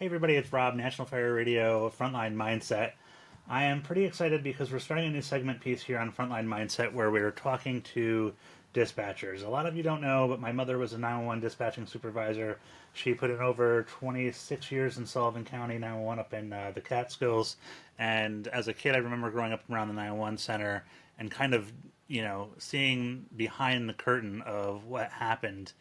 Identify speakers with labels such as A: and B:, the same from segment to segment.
A: Hey everybody, it's Rob, National Fire Radio, Frontline Mindset. I am pretty excited because we're starting a new segment piece here on Frontline Mindset where we're talking to dispatchers. A lot of you don't know, but my mother was a 911 dispatching supervisor. She put in over 26 years in Sullivan County 911 up in the Catskills. And as a kid, I remember growing up around the 911 center and kind of, seeing behind the curtain of what happened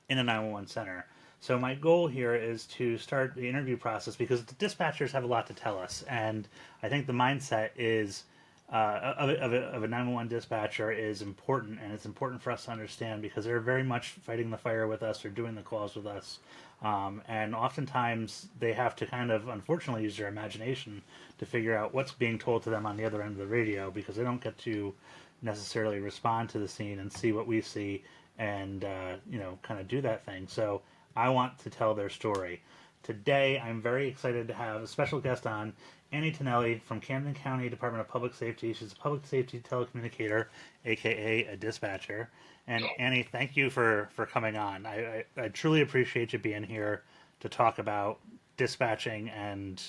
A: in a 911 center. So my goal here is to start the interview process because the dispatchers have a lot to tell us, and I think the mindset is of a 911 dispatcher is important, and it's important for us to understand because they're very much fighting the fire with us or doing the calls with us, and oftentimes they have to kind of unfortunately use their imagination to figure out what's being told to them on the other end of the radio because they don't get to necessarily respond to the scene and see what we see and kind of do that thing. So I want to tell their story. Today, I'm very excited to have a special guest on, Annie Tonelli from Camden County Department of Public Safety. She's a public safety telecommunicator, aka a dispatcher. And Annie, thank you for coming on. I truly appreciate you being here to talk about dispatching and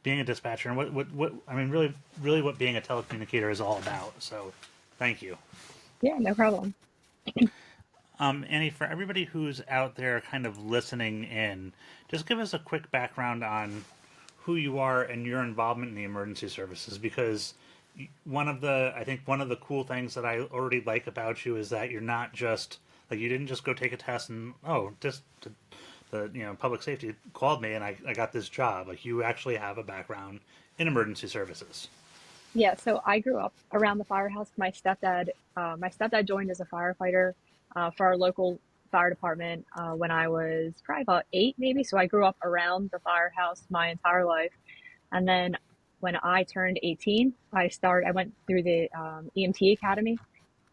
A: being a dispatcher and what I mean really what being a telecommunicator is all about. So, thank you.
B: Yeah, no problem.
A: Annie, for everybody who's out there kind of listening in, just give us a quick background on who you are and your involvement in the emergency services because I think one of the cool things that I already like about you is that you're not just like you didn't just go take a test and just the public safety called me and I got this job. Like you actually have a background in emergency services.
B: Yeah, so I grew up around the firehouse. My stepdad joined as a firefighter for our local fire department when I was probably about 8, maybe. So I grew up around the firehouse my entire life. And then when I turned 18, I went through the EMT Academy.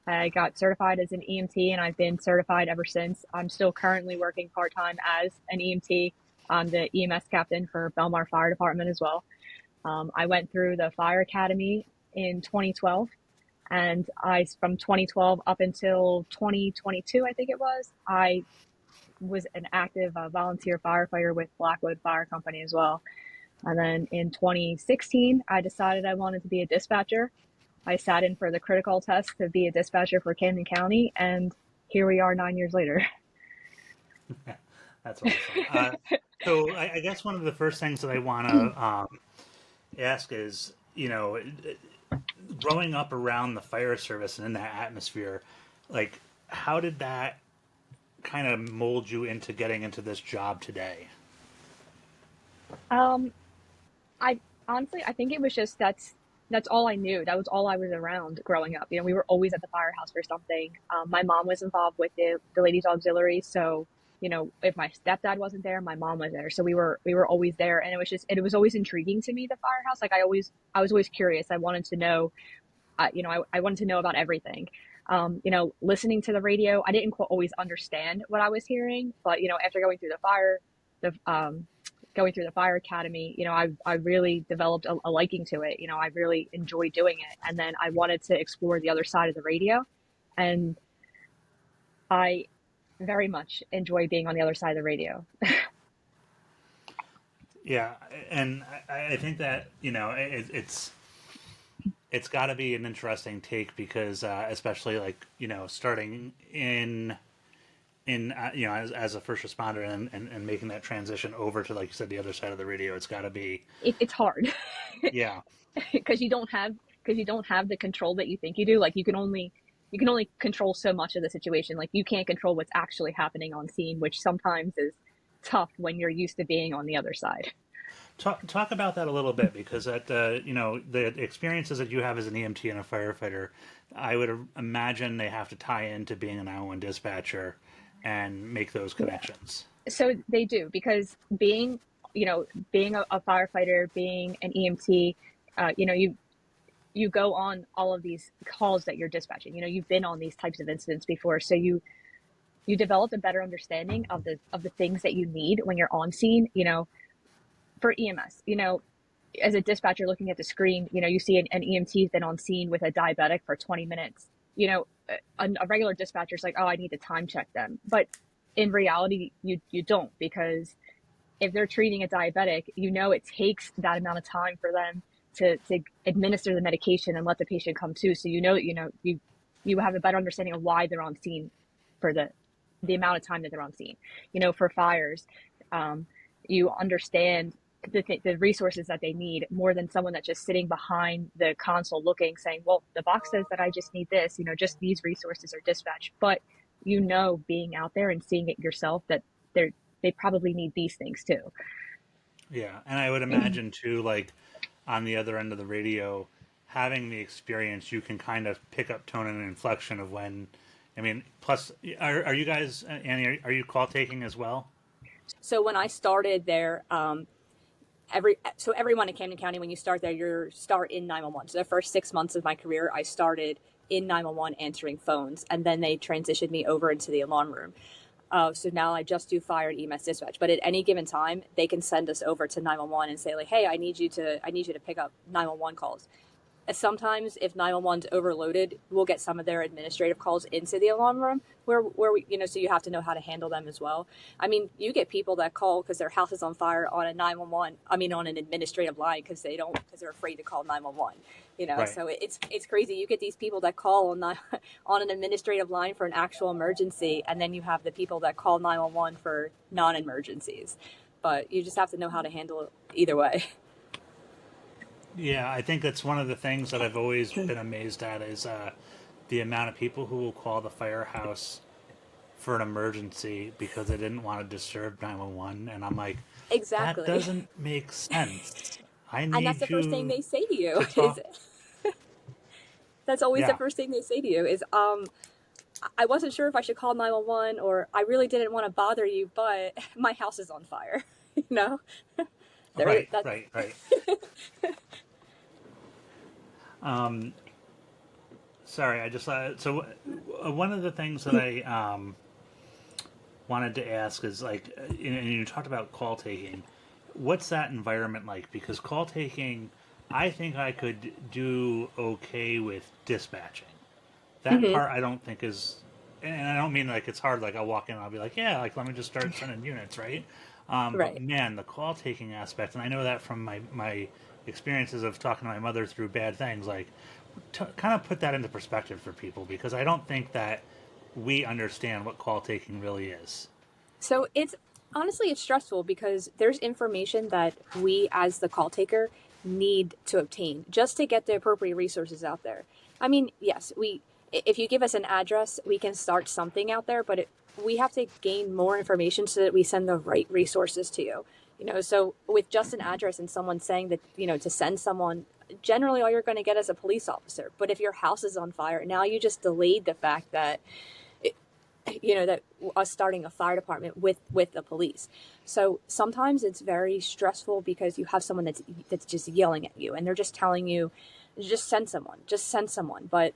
B: I got certified as an EMT, and I've been certified ever since. I'm still currently working part-time as an EMT. I'm the EMS captain for Belmar Fire Department as well. I went through the Fire Academy in 2012, and from 2012 up until 2022, I think it was, I was an active volunteer firefighter with Blackwood Fire Company as well. And then in 2016, I decided I wanted to be a dispatcher. I sat in for the critical test to be a dispatcher for Camden County, and here we are 9 years later.
A: That's awesome. So I guess one of the first things that I want to ask is, growing up around the fire service and in that atmosphere, like, how did that kind of mold you into getting into this job today?
B: Um, I honestly, I think it was just that's all I knew. That was all I was around growing up. We were always at the firehouse for something. My mom was involved with the ladies auxiliary, so if my stepdad wasn't there, my mom was there. So we were always there, and it was always intriguing to me, the firehouse. Like I was always curious. I wanted to know, I wanted to know about everything. Listening to the radio, I didn't always understand what I was hearing, but after the going through the fire academy, I really developed a liking to it. I really enjoyed doing it, and then I wanted to explore the other side of the radio, and I very much enjoy being on the other side of the radio.
A: Yeah, and I think that it's got to be an interesting take because especially like starting in as a first responder and making that transition over to, like you said, the other side of the radio, it's got to be
B: It's hard
A: yeah.
B: because you don't have the control that you think you do. Like you can only control so much of the situation. Like you can't control what's actually happening on scene, which sometimes is tough when you're used to being on the other side.
A: Talk about that a little bit because that the experiences that you have as an EMT and a firefighter, I would imagine they have to tie into being an 911 dispatcher and make those
B: Yeah.
A: connections.
B: So they do, because being a firefighter, being an EMT, you go on all of these calls that you're dispatching. You've been on these types of incidents before, so you develop a better understanding of the things that you need when you're on scene. For EMS, as a dispatcher looking at the screen, you see an EMT's been on scene with a diabetic for 20 minutes. A regular dispatcher's like, oh, I need to time check them. But in reality, you don't, because if they're treating a diabetic, it takes that amount of time for them to administer the medication and let the patient come to. So you have a better understanding of why they're on scene for the amount of time that they're on scene. For fires, you understand the resources that they need more than someone that's just sitting behind the console looking, saying, well, the box says that I just need this, just these resources are dispatched. But being out there and seeing it yourself, that they probably need these things too.
A: Yeah, and I would imagine too, like on the other end of the radio, having the experience, you can kind of pick up tone and inflection of when. I mean, plus, are you guys, Annie? Are you call taking as well?
C: So when I started there, everyone in Camden County, when you start there, you start in 911. So the first 6 months of my career, I started in 911 answering phones, and then they transitioned me over into the alarm room. So now I just do fire and EMS dispatch. But at any given time, they can send us over to 911 and say, like, hey, I need you to pick up 911 calls. Sometimes if 911's overloaded, we'll get some of their administrative calls into the alarm room where we, so you have to know how to handle them as well. I mean, you get people that call because their house is on fire on a 911, on an administrative line because they're afraid to call 911,
A: Right.
C: So it's crazy. You get these people that call on an administrative line for an actual emergency, and then you have the people that call 911 for non-emergencies. But you just have to know how to handle it either way.
A: Yeah, I think that's one of the things that I've always been amazed at is the amount of people who will call the firehouse for an emergency because they didn't want to disturb 911. And I'm like,
C: Exactly.
A: that doesn't make sense. I need
C: And that's the first thing they say to you.
A: talk.
C: That's always
A: Yeah.
C: the first thing they say to you is, I wasn't sure if I should call 911, or I really didn't want to bother you, but my house is on fire.
A: Right. Sorry, I just so one of the things that I wanted to ask is like, and you talked about call taking. What's that environment like? Because call taking, I think I could do okay with dispatching. That
C: Mm-hmm.
A: part I don't think is, and I don't mean like it's hard. Like I'll walk in and I'll be like, yeah, like let me just start sending units, right? But
C: Right.
A: man, the call taking aspect, and I know that from my experiences of talking to my mother through bad things, like kind of put that into perspective for people because I don't think that we understand what call taking really is.
C: So it's stressful because there's information that we as the call taker need to obtain just to get the appropriate resources out there. I mean, yes, if you give us an address, we can start something out there, but we have to gain more information so that we send the right resources to you. So with just an address and someone saying that, to send someone, generally all you're going to get is a police officer. But if your house is on fire, now you just delayed the fact that that us starting a fire department with the police. So sometimes it's very stressful because you have someone that's just yelling at you and they're just telling you, just send someone. But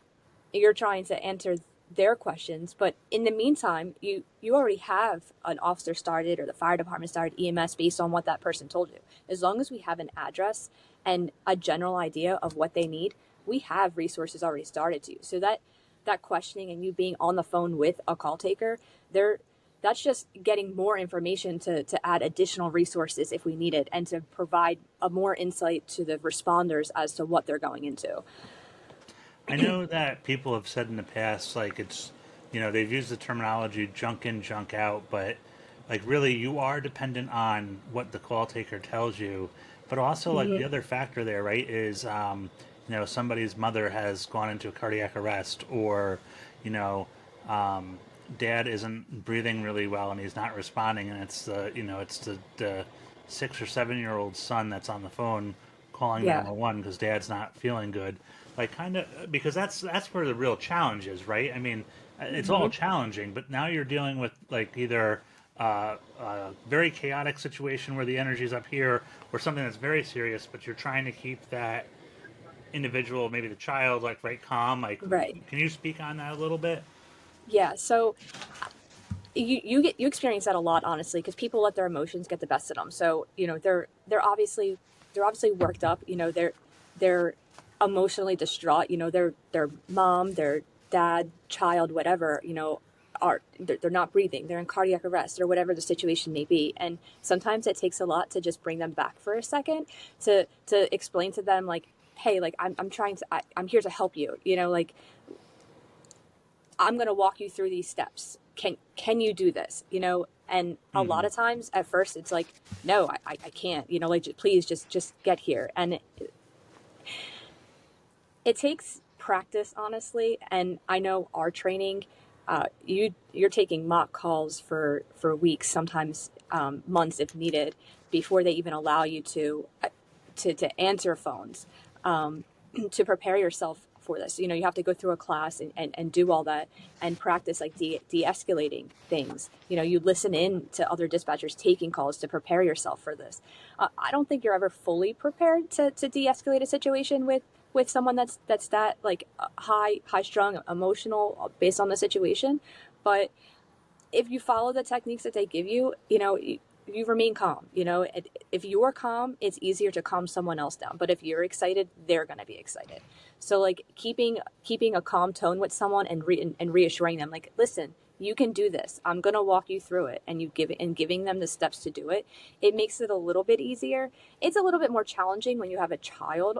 C: you're trying to answer their questions. But in the meantime, you already have an officer started or the fire department started EMS based on what that person told you. As long as we have an address and a general idea of what they need, we have resources already started to you. So that questioning and you being on the phone with a call taker, that's just getting more information to add additional resources if we need it and to provide a more insight to the responders as to what they're going into.
A: I know that people have said in the past, like it's, they've used the terminology junk in, junk out, but like really you are dependent on what the call taker tells you. But also like the other factor there, right, is, somebody's mother has gone into a cardiac arrest or, dad isn't breathing really well and he's not responding. And it's the 6 or 7 year old son that's on the phone calling
C: Yeah.
A: 911 because dad's not feeling good. Like kind of because that's where the real challenge is, right? I mean, it's all challenging, but now you're dealing with like either a very chaotic situation where the energy's up here, or something that's very serious, but you're trying to keep that individual, maybe the child, like right calm. Like,
C: Right.
A: can you speak on that a little bit?
C: Yeah. So you experience that a lot, honestly, because people let their emotions get the best of them. So they're obviously worked up. They're emotionally distraught. Their mom, their dad, child, whatever. they're not breathing, they're in cardiac arrest or whatever the situation may be. And sometimes it takes a lot to just bring them back for a second to explain to them like, hey, like I'm here to help you, like I'm going to walk you through these steps. Can you do this? And a lot of times at first it's like, no, I can't, like, please just get here. And it takes practice, honestly. And I know our training, you're taking mock calls for weeks, sometimes months if needed, before they even allow you to answer phones, to prepare yourself for this. You have to go through a class and do all that and practice like de-escalating things. You listen in to other dispatchers taking calls to prepare yourself for this. I don't think you're ever fully prepared to de-escalate a situation with someone that's that like high strung, emotional, based on the situation. But if you follow the techniques that they give you, you remain calm. If you're calm, it's easier to calm someone else down. But if you're excited, they're going to be excited. So like keeping a calm tone with someone and reassuring them, like, listen, you can do this. I'm going to walk you through it. And giving them the steps to do it. It makes it a little bit easier. It's a little bit more challenging when you have a child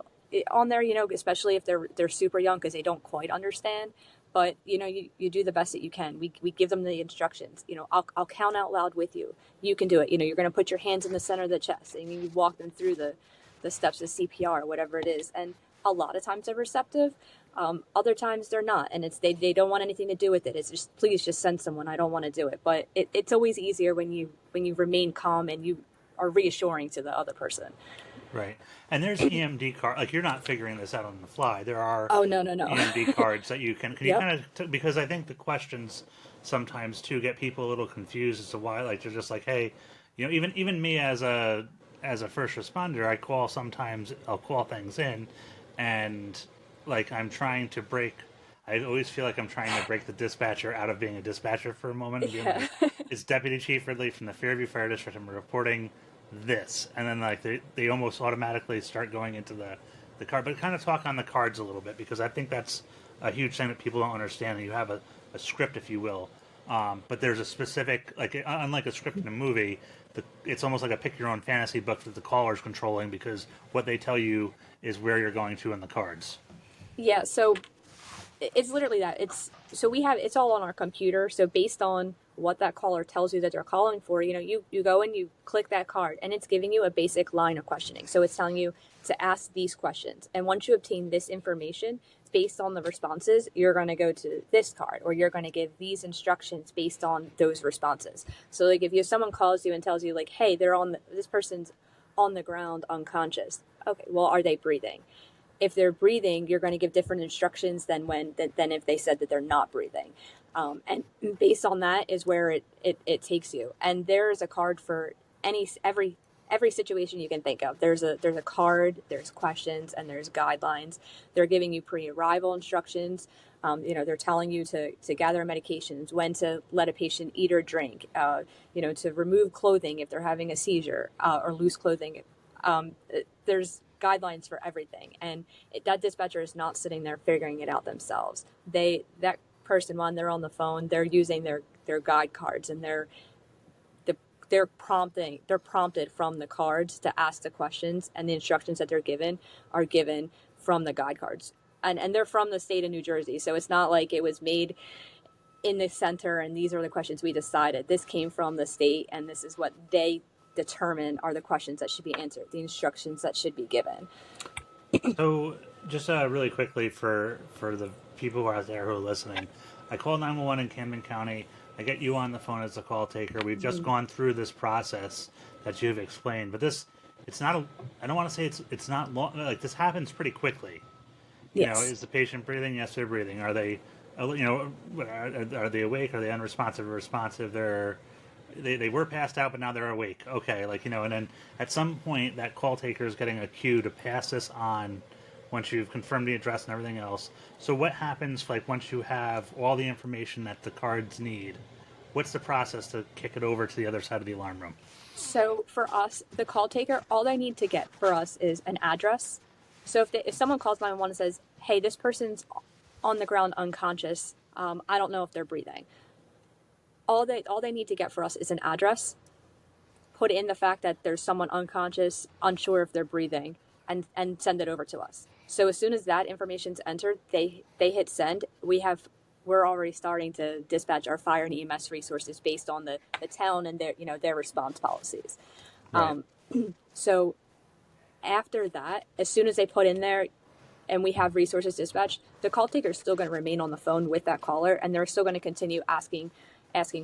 C: on there, especially if they're super young because they don't quite understand. But, you do the best that you can. We give them the instructions. I'll count out loud with you. You can do it. You're going to put your hands in the center of the chest and you walk them through the steps of CPR or whatever it is. And a lot of times they're receptive. Other times they're not. And they don't want anything to do with it. It's just, please just send someone. I don't want to do it. But it's always easier when you remain calm and you are reassuring to the other person.
A: Right. And there's EMD card. Like, you're not figuring this out on the fly. There are
C: no
A: EMD cards that you can you
C: Yep.
A: kind of, because I think the questions sometimes too get people a little confused as to why, like, they're just like, hey, even me as a first responder, I'll call things in and like I always feel like I'm trying to break the dispatcher out of being a dispatcher for a moment and being like, it's Deputy Chief Ridley from the Fairview Fire District. I'm reporting this, and then like they almost automatically start going into the card. But kind of talk on the cards a little bit, because I think that's a huge thing that people don't understand. You have a script, if you will, but there's a specific, like, unlike a script in a movie, it's almost like a pick your own fantasy book that the caller's controlling, because what they tell you is where you're going to in the cards.
C: Yeah, so it's literally that. It's all on our computer. So based on what that caller tells you that they're calling for, you go and you click that card and it's giving you a basic line of questioning. So it's telling you to ask these questions. And once you obtain this information based on the responses, you're going to go to this card, or you're going to give these instructions based on those responses. So like if someone calls you and tells you like, hey, this person's on the ground unconscious. Okay, well, are they breathing? If they're breathing, you're going to give different instructions than if they said that they're not breathing. And based on that is where it takes you. And there's a card for every situation you can think of. There's a card, there's questions, and there's guidelines. They're giving you pre-arrival instructions. They're telling you to gather medications, when to let a patient eat or drink, to remove clothing if they're having a seizure, or loose clothing. There's guidelines for everything, and that dispatcher is not sitting there figuring it out themselves. That person, when they're on the phone, they're using their guide cards, and they're prompted from the cards to ask the questions, and the instructions that they're given are given from the guide cards, and they're from the state of New Jersey, so it's not like it was made in the center and these are the questions we decided. This came from the state, and this is what they determine are the questions that should be answered, the instructions that should be given.
A: So, just really quickly for the people who are out there who are listening, I call 911 in Camden County. I get you on the phone as a call taker. We've just gone through this process that you've explained, but it's not. I don't want to say it's not long. Like, this happens pretty quickly.
C: Yes.
A: Is the patient breathing? Yes, they're breathing. Are they? Are they awake? Are they unresponsive or responsive? They were passed out, but now they're awake. Okay, and then at some point that call taker is getting a cue to pass this on once you've confirmed the address and everything else. So what happens, like, once you have all the information that the cards need? What's the process to kick it over to the other side of the alarm room?
C: So for us, the call taker, all they need to get for us is an address. So if someone calls 911 and says, hey, this person's on the ground unconscious, I don't know if they're breathing. all they need to get for us is an address, put in the fact that there's someone unconscious, unsure if they're breathing, and send it over to us. So as soon as that information's entered, they hit send. We're already starting to dispatch our fire and EMS resources based on the town and their response policies.
A: Right.
C: So after that, as soon as they put in there and we have resources dispatched, the call taker is still going to remain on the phone with that caller, and they're still going to continue asking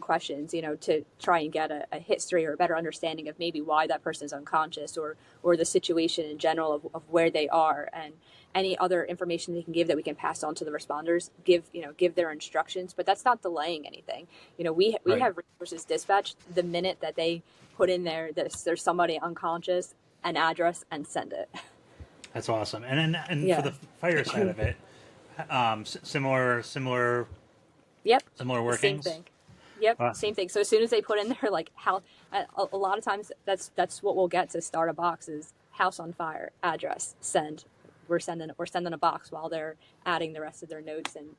C: questions, to try and get a history or a better understanding of maybe why that person is unconscious, or the situation in general of where they are, and any other information they can give that we can pass on to the responders, give their instructions. But that's not delaying anything. We
A: Right.
C: have resources dispatched the minute that they put in there that there's somebody unconscious, an address, and send it.
A: That's awesome. And
C: Yeah.
A: for the fire side of it, similar
C: Yep. Same
A: workings.
C: thing. Yep.
A: Wow.
C: Same thing. So as soon as they put in there, like how, a lot of times that's what we'll get to start a box is house on fire, address, send. We're sending a box while they're adding the rest of their notes and,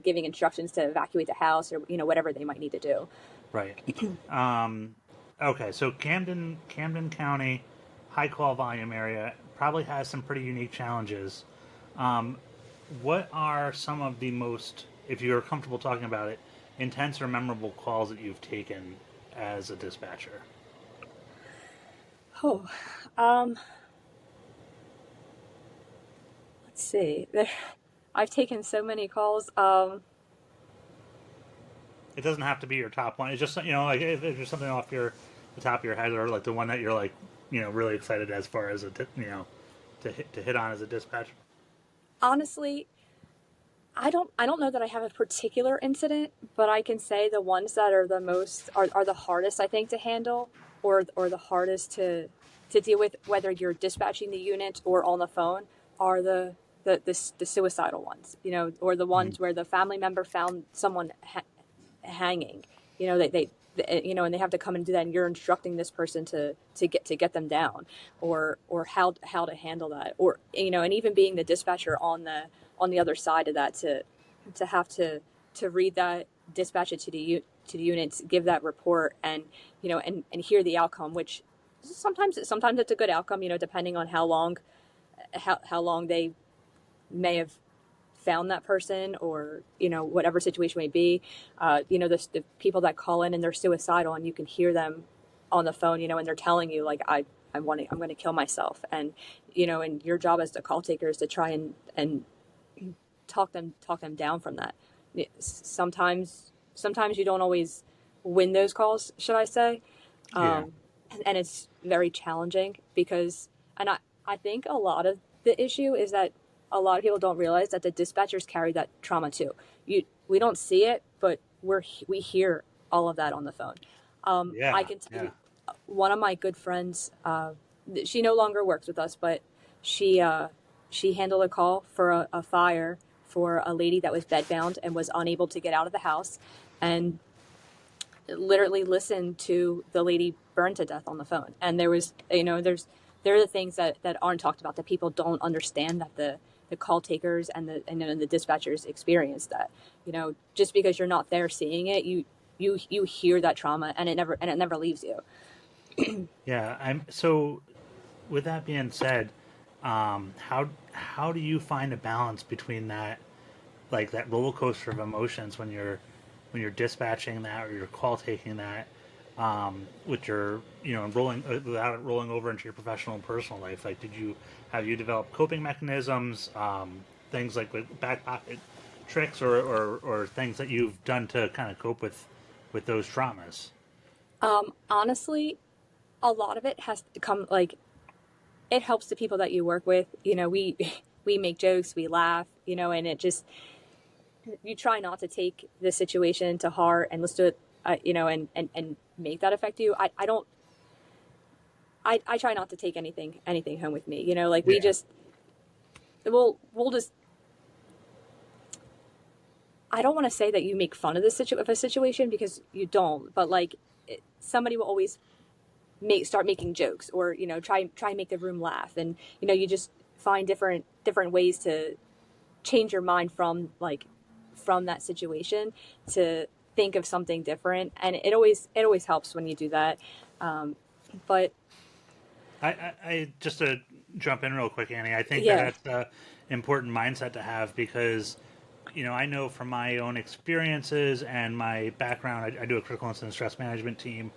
C: giving instructions to evacuate the house, or, whatever they might need to do.
A: Right. Okay. So Camden County, high call volume area, probably has some pretty unique challenges. What are some of the most, if you're comfortable talking about it, intense or memorable calls that you've taken as a dispatcher?
C: Oh, let's see. I've taken so many calls.
A: It doesn't have to be your top one. It's just, like if there's something off the top of your head, or like the one that you're like, really excited as far as to hit on as a dispatcher.
C: Honestly, I don't know that I have a particular incident, but I can say the ones that are the most are the hardest, I think, to handle, or the hardest to deal with, whether you're dispatching the unit or on the phone, are the suicidal ones, or the ones where the family member found someone hanging, they and they have to come and do that, and you're instructing this person to get them down, or how to handle that, or and even being the dispatcher on the other side of that, to have to read that, dispatch it to the units, give that report, and and hear the outcome, which sometimes it's a good outcome, depending on how long they may have found that person, or whatever situation may be. The people that call in and they're suicidal, and you can hear them on the phone, and they're telling you, like, I'm going to kill myself, and and your job as the call taker is to try and talk them down from that. Sometimes you don't always win those calls, should I say.
A: Yeah.
C: And it's very challenging because, and I think a lot of the issue is that a lot of people don't realize that the dispatchers carry that trauma too. We don't see it, but we hear all of that on the phone.
A: Yeah.
C: I can tell you, one of my good friends, she no longer works with us, but she handled a call for a fire for a lady that was bedbound and was unable to get out of the house, and literally listened to the lady burn to death on the phone. And there was, there are the things that aren't talked about, that people don't understand, that the call takers and the dispatchers experience that. Just because you're not there seeing it, you hear that trauma, and it never leaves you.
A: Yeah. So with that being said, how do you find a balance between that, like that roller coaster of emotions when you're dispatching that, or you're call taking that, which are rolling without it rolling over into your professional and personal life? Like, have you developed coping mechanisms, things like with back pocket tricks, or things that you've done to kind of cope with those traumas?
C: Honestly, a lot of it has to come, like, it helps the people that you work with. We make jokes, we laugh, and it just, you try not to take the situation to heart, and let's do it, and make that affect you. I try not to take anything home with me. We just, we'll just, I don't want to say that you make fun of a situation, because you don't, but like, somebody will always start making jokes, or try and make the room laugh, and you just find different ways to change your mind from that situation, to think of something different, and it always helps when you do that. But
A: I just to jump in real quick, Annie, I think that
C: yeah,
A: that's an important mindset to have because, I know from my own experiences and my background, I do a critical incident stress management team.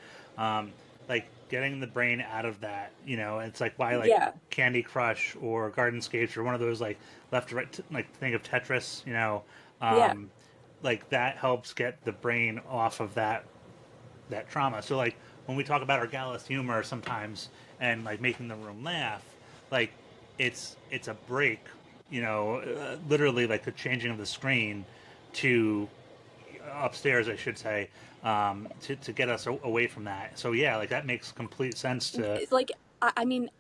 A: Like getting the brain out of that, it's like why like
C: yeah,
A: Candy Crush or Gardenscapes or one of those like left to right, like think of Tetris,
C: yeah,
A: um, like that helps get the brain off of that trauma. So like when we talk about our gallus humor sometimes and like making the room laugh, like it's a break, literally like the changing of the screen to upstairs, I should say, to get us away from that. So yeah, like that makes complete sense to.
C: it's like I mean,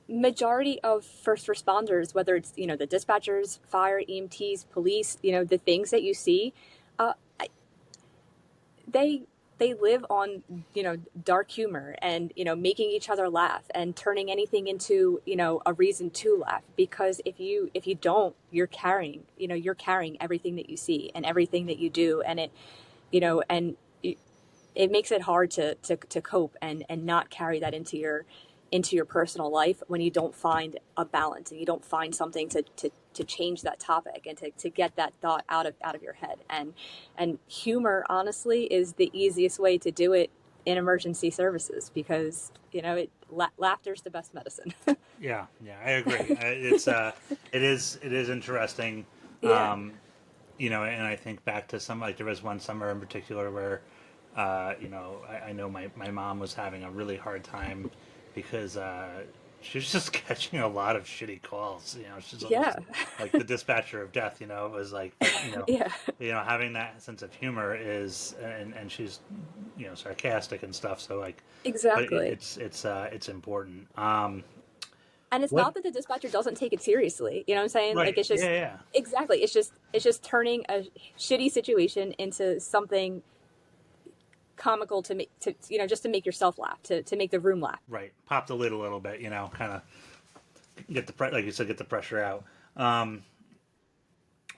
C: majority of first responders, whether it's the dispatchers, fire, EMTs, police, the things that you see, uh, they they live on dark humor and making each other laugh and turning anything into a reason to laugh, because if you don't, you're carrying everything that you see and everything that you do, and it makes it hard to cope and not carry that into your personal life when you don't find a balance and you don't find something to change that topic and to get that thought out of your head. And humor, honestly, is the easiest way to do it in emergency services, because laughter's the best medicine.
A: Yeah, I agree. It is interesting.
C: Yeah.
A: And I think back to some, like there was one summer in particular where, I know my mom was having a really hard time because she was just catching a lot of shitty calls. She's almost
C: Yeah.
A: like the dispatcher of death. It was like, but,
C: Yeah.
A: having that sense of humor is, and she's, sarcastic and stuff. So like, but
C: Exactly.
A: it's important.
C: And it's
A: What?
C: not that the dispatcher doesn't take it seriously. You know what I'm saying? Like,
A: Right.
C: it's
A: Yeah.
C: just,
A: Yeah.
C: exactly. It's just turning a shitty situation into something comical to make, just to make yourself laugh, to make the room laugh.
A: Right. Pop the lid a little bit. Kind of get like you said, get the pressure out.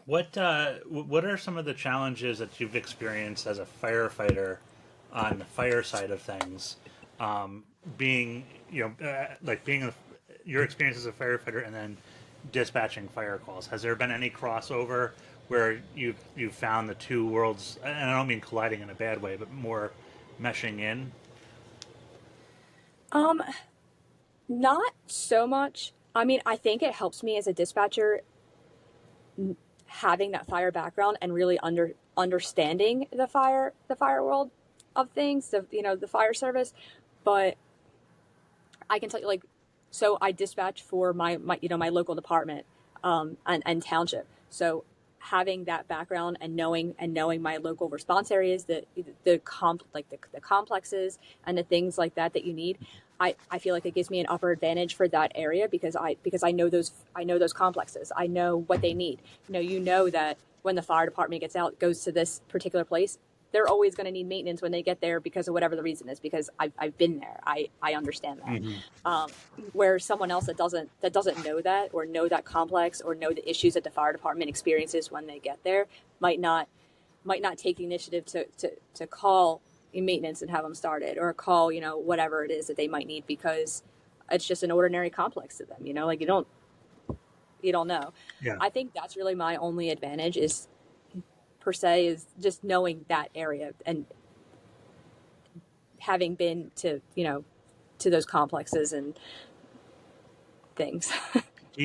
A: What are some of the challenges that you've experienced as a firefighter on the fire side of things? Being like being your experience as a firefighter and then dispatching fire calls. Has there been any crossover where you've found the two worlds? And I don't mean colliding in a bad way, but more meshing in.
C: Um, Not so much. I mean, I think it helps me as a dispatcher having that fire background and really understanding the fire world of things, the fire service. But I can tell you, like, so I dispatch for my local department, and township. So having that background and knowing my local response areas, the complexes and the things like that you need, I feel like it gives me an upper advantage for that area, because I know those complexes. I know what they need. You know that when the fire department goes to this particular place, they're always going to need maintenance when they get there, because of whatever the reason is, because I've been there. I understand that.
A: Mm-hmm.
C: Where someone else that doesn't know that, or know that complex, or know the issues that the fire department experiences when they get there, might not take the initiative to call maintenance and have them started, or call whatever it is that they might need, because it's just an ordinary complex to them. Like, you don't know.
A: Yeah.
C: I think that's really my only advantage, is per se, is just knowing that area and having been to those complexes and things.
A: Do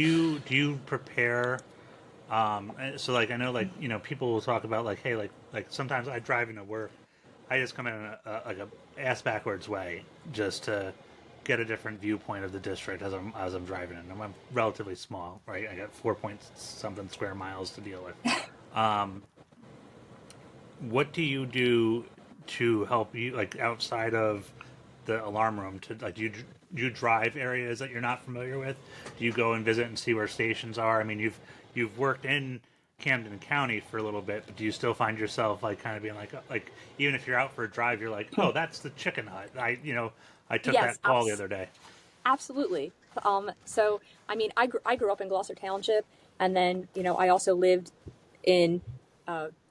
A: you prepare? So like I know like people will talk about like hey like sometimes I drive into work, I just come in like a ass backwards way just to get a different viewpoint of the district as I'm driving in. I'm relatively small, right? I got 4 point something square miles to deal with. What do you do to help you like outside of the alarm room to like do you drive areas that you're not familiar with? Do you go and visit and see where stations are? I mean, you've worked in Camden County for a little bit, but do you still find yourself like kind of being like even if you're out for a drive, you're like, oh, that's the chicken hut. I took
C: Yes,
A: that call the other day.
C: absolutely. So I mean, I grew up in Gloucester Township, and then I also lived in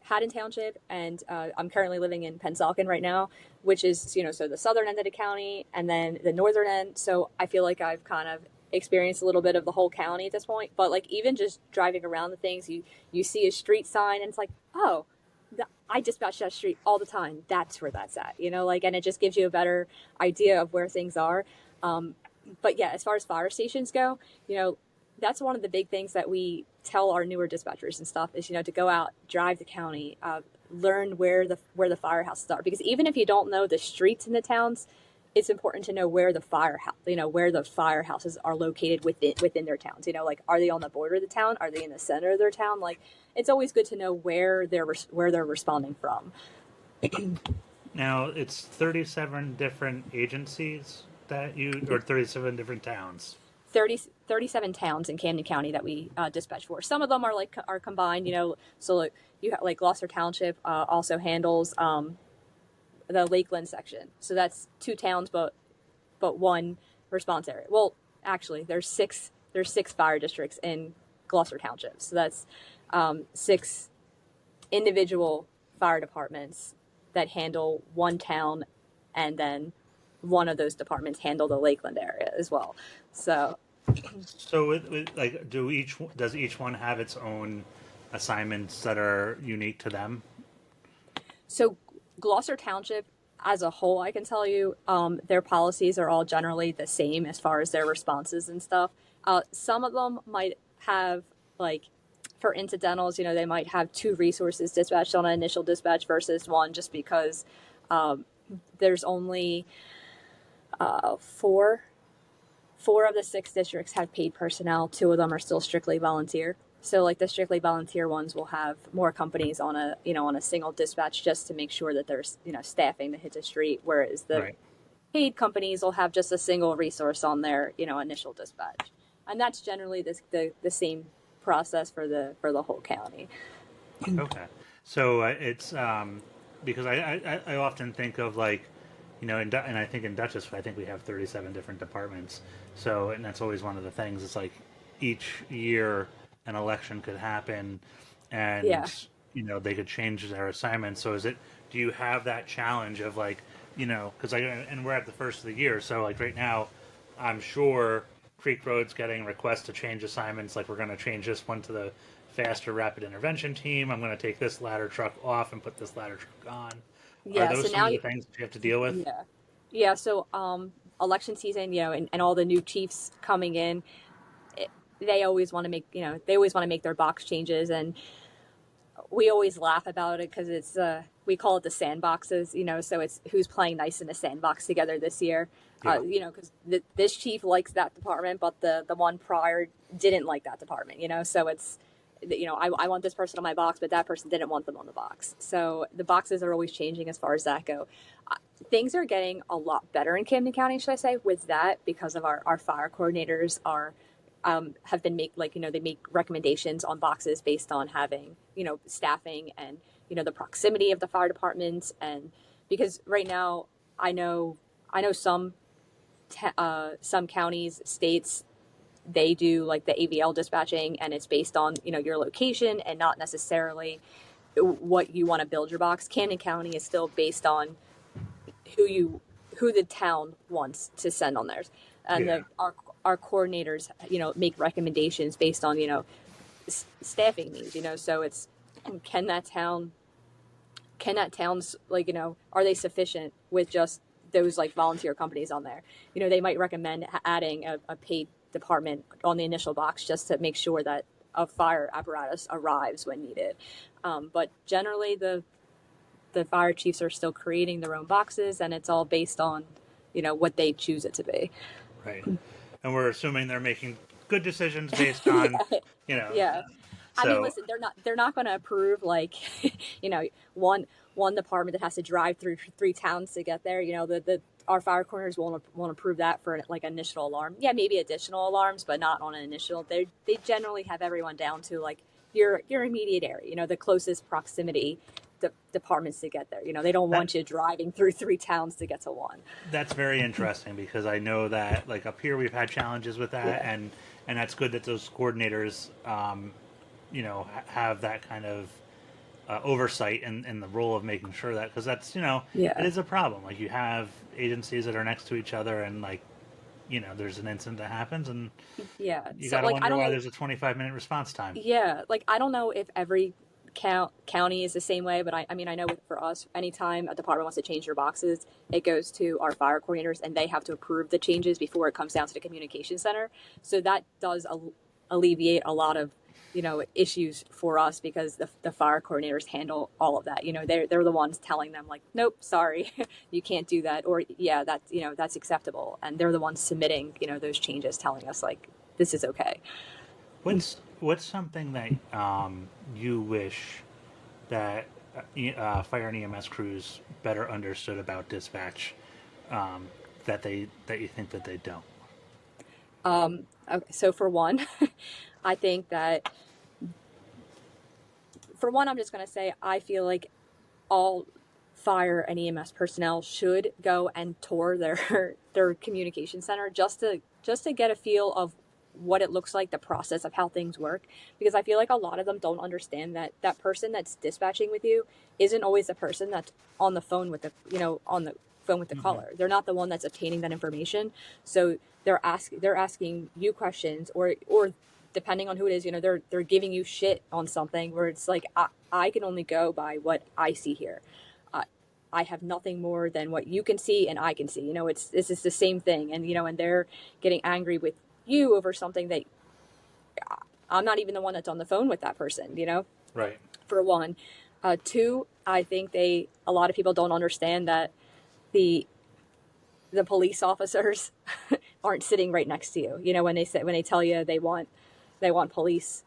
C: Haddon Township, and I'm currently living in Pennsauken right now, which is, so the southern end of the county and then the northern end. So I feel like I've kind of experienced a little bit of the whole county at this point. But like even just driving around the things, you see a street sign and it's like, oh, I dispatch that street all the time. That's where that's at, like, and it just gives you a better idea of where things are. But yeah, as far as fire stations go, that's one of the big things that we tell our newer dispatchers and stuff is, to go out, drive the county, learn where the firehouses are. Because even if you don't know the streets in the towns, it's important to know where the where the firehouses are located within their towns. Like, are they on the border of the town? Are they in the center of their town? Like, it's always good to know where they're responding from.
A: Now, it's 37 different agencies or 37 different towns.
C: 37 towns in Camden County that we dispatch for. Some of them are combined, so like, you have like Gloucester Township also handles the Lakeland section. So that's 2 towns, but 1 response area. Well, actually, there's 6 fire districts in Gloucester Township. So that's 6 individual fire departments that handle 1 town, and then one of those departments handle the Lakeland area as well. So
A: like, does each one have its own assignments that are unique to them?
C: So Gloucester Township as a whole, I can tell you, their policies are all generally the same as far as their responses and stuff. Some of them might have, like, for incidentals, they might have 2 resources dispatched on an initial dispatch versus 1, just because there's only 4 of the 6 districts have paid personnel. 2 of them are still strictly volunteer. So like the strictly volunteer ones will have more companies on a single dispatch just to make sure that there's, staffing to hit the street. Whereas the paid companies will have just a single resource on their, initial dispatch. And that's generally the same process for the whole county.
A: Okay. So it's because I often think of, like, and I think in Dutchess, I think we have 37 different departments. So, and that's always one of the things. It's like each year an election could happen, and they could change their assignments. So do you have that challenge of, like, because and we're at the first of the year, so like right now, I'm sure Creek Road's getting requests to change assignments. Like, we're going to change this one to the faster rapid intervention team. I'm going to take this ladder truck off and put this ladder truck on.
C: Yeah,
A: Are those
C: so
A: some
C: now
A: of the things that you have to deal with?
C: Yeah. So election season, and all the new chiefs coming in, they always want to make their box changes, and we always laugh about it because it's we call it the sandboxes, so it's who's playing nice in the sandbox together this year. Because this chief likes that department, but the one prior didn't like that department, so it's, I want this person on my box, but that person didn't want them on the box. So the boxes are always changing as far as that go. Things are getting a lot better in Camden County, should I say, with that, because of our fire coordinators have been they make recommendations on boxes based on having, staffing and, the proximity of the fire departments. And because right now I know some counties, states, they do like the AVL dispatching, and it's based on, your location and not necessarily what you want to build your box. Camden County is still based on who the town wants to send on theirs. And our coordinators, make recommendations based on, staffing needs, so it's, can that town's, like, are they sufficient with just those, like, volunteer companies on there? They might recommend adding a paid department on the initial box just to make sure that a fire apparatus arrives when needed. But generally the fire chiefs are still creating their own boxes, and it's all based on, what they choose it to be.
A: Right. And we're assuming they're making good decisions based on,
C: Yeah.
A: So,
C: I mean, listen, they're not going to approve, like, one department that has to drive through 3 towns to get there. Our fire coordinators won't approve that for, like, initial alarm. Yeah, maybe additional alarms, but not on an initial. They generally have everyone down to, like, your immediate area, the closest proximity departments to get there. They don't want you driving through 3 towns to get to one.
A: That's very interesting, because I know that, like, up here we've had challenges with that, and that's good that those coordinators have that kind of oversight and the role of making sure that, because that's, it
C: Yeah.
A: is a problem. Like, you have agencies that are next to each other, and like, there's an incident that happens, and
C: Yeah.
A: you
C: So
A: got to
C: like I
A: wonder
C: don't
A: why
C: know.
A: there's a 25-minute response time.
C: Yeah, like I don't know if every county is the same way, but I mean I know for us, anytime a department wants to change their boxes, it goes to our fire coordinators, and they have to approve the changes before it comes down to the communication center. So that does alleviate a lot of issues for us, because the fire coordinators handle all of that. They're the ones telling them like, nope, sorry, you can't do that, or yeah, that's that's acceptable, and they're the ones submitting those changes, telling us like this is okay.
A: What's something that you wish that fire and EMS crews better understood about dispatch, um, that you think that they don't?
C: Okay, so for one, I think that for one, I'm just going to say I feel like all fire and EMS personnel should go and tour their their communication center, just to get a feel of what it looks like, the process of how things work, because I feel like a lot of them don't understand that that person that's dispatching with you isn't always the person that's on the phone with the on the phone with the
A: Hmm.
C: caller. They're not the one that's obtaining that information. So they're asking you questions, or depending on who it is, they're giving you shit on something where it's like I can only go by what I see here. I have nothing more than what you can see and I can see. It's the same thing, and they're getting angry with you over something that I'm not even the one that's on the phone with that person.
A: Right.
C: For one, two, I think a lot of people don't understand that the the police officers aren't sitting right next to you. When they tell you they want police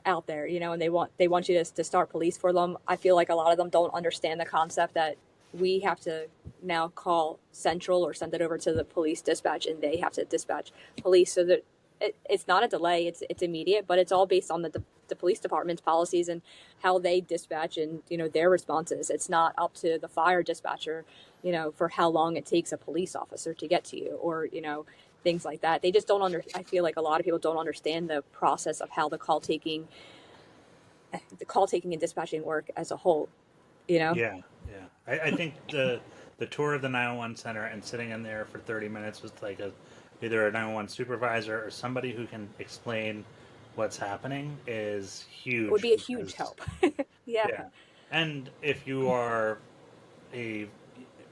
C: out there, and they want you to start police for them. I feel like a lot of them don't understand the concept that we have to now call central or send it over to the police dispatch, and they have to dispatch police, so that it's not a delay. It's immediate, but it's all based on the police department's policies and how they dispatch, and their responses. It's not up to the fire dispatcher, for how long it takes a police officer to get to you, or things like that. They just don't I feel like a lot of people don't understand the process of how the call taking and dispatching work as a whole. You know?
A: Yeah, yeah. I think the tour of the 911 center and sitting in there for 30 minutes with like either a 911 supervisor or somebody who can explain what's happening is
C: Would
A: huge,
C: be a huge
A: because
C: help. Yeah.
A: yeah. And if you are a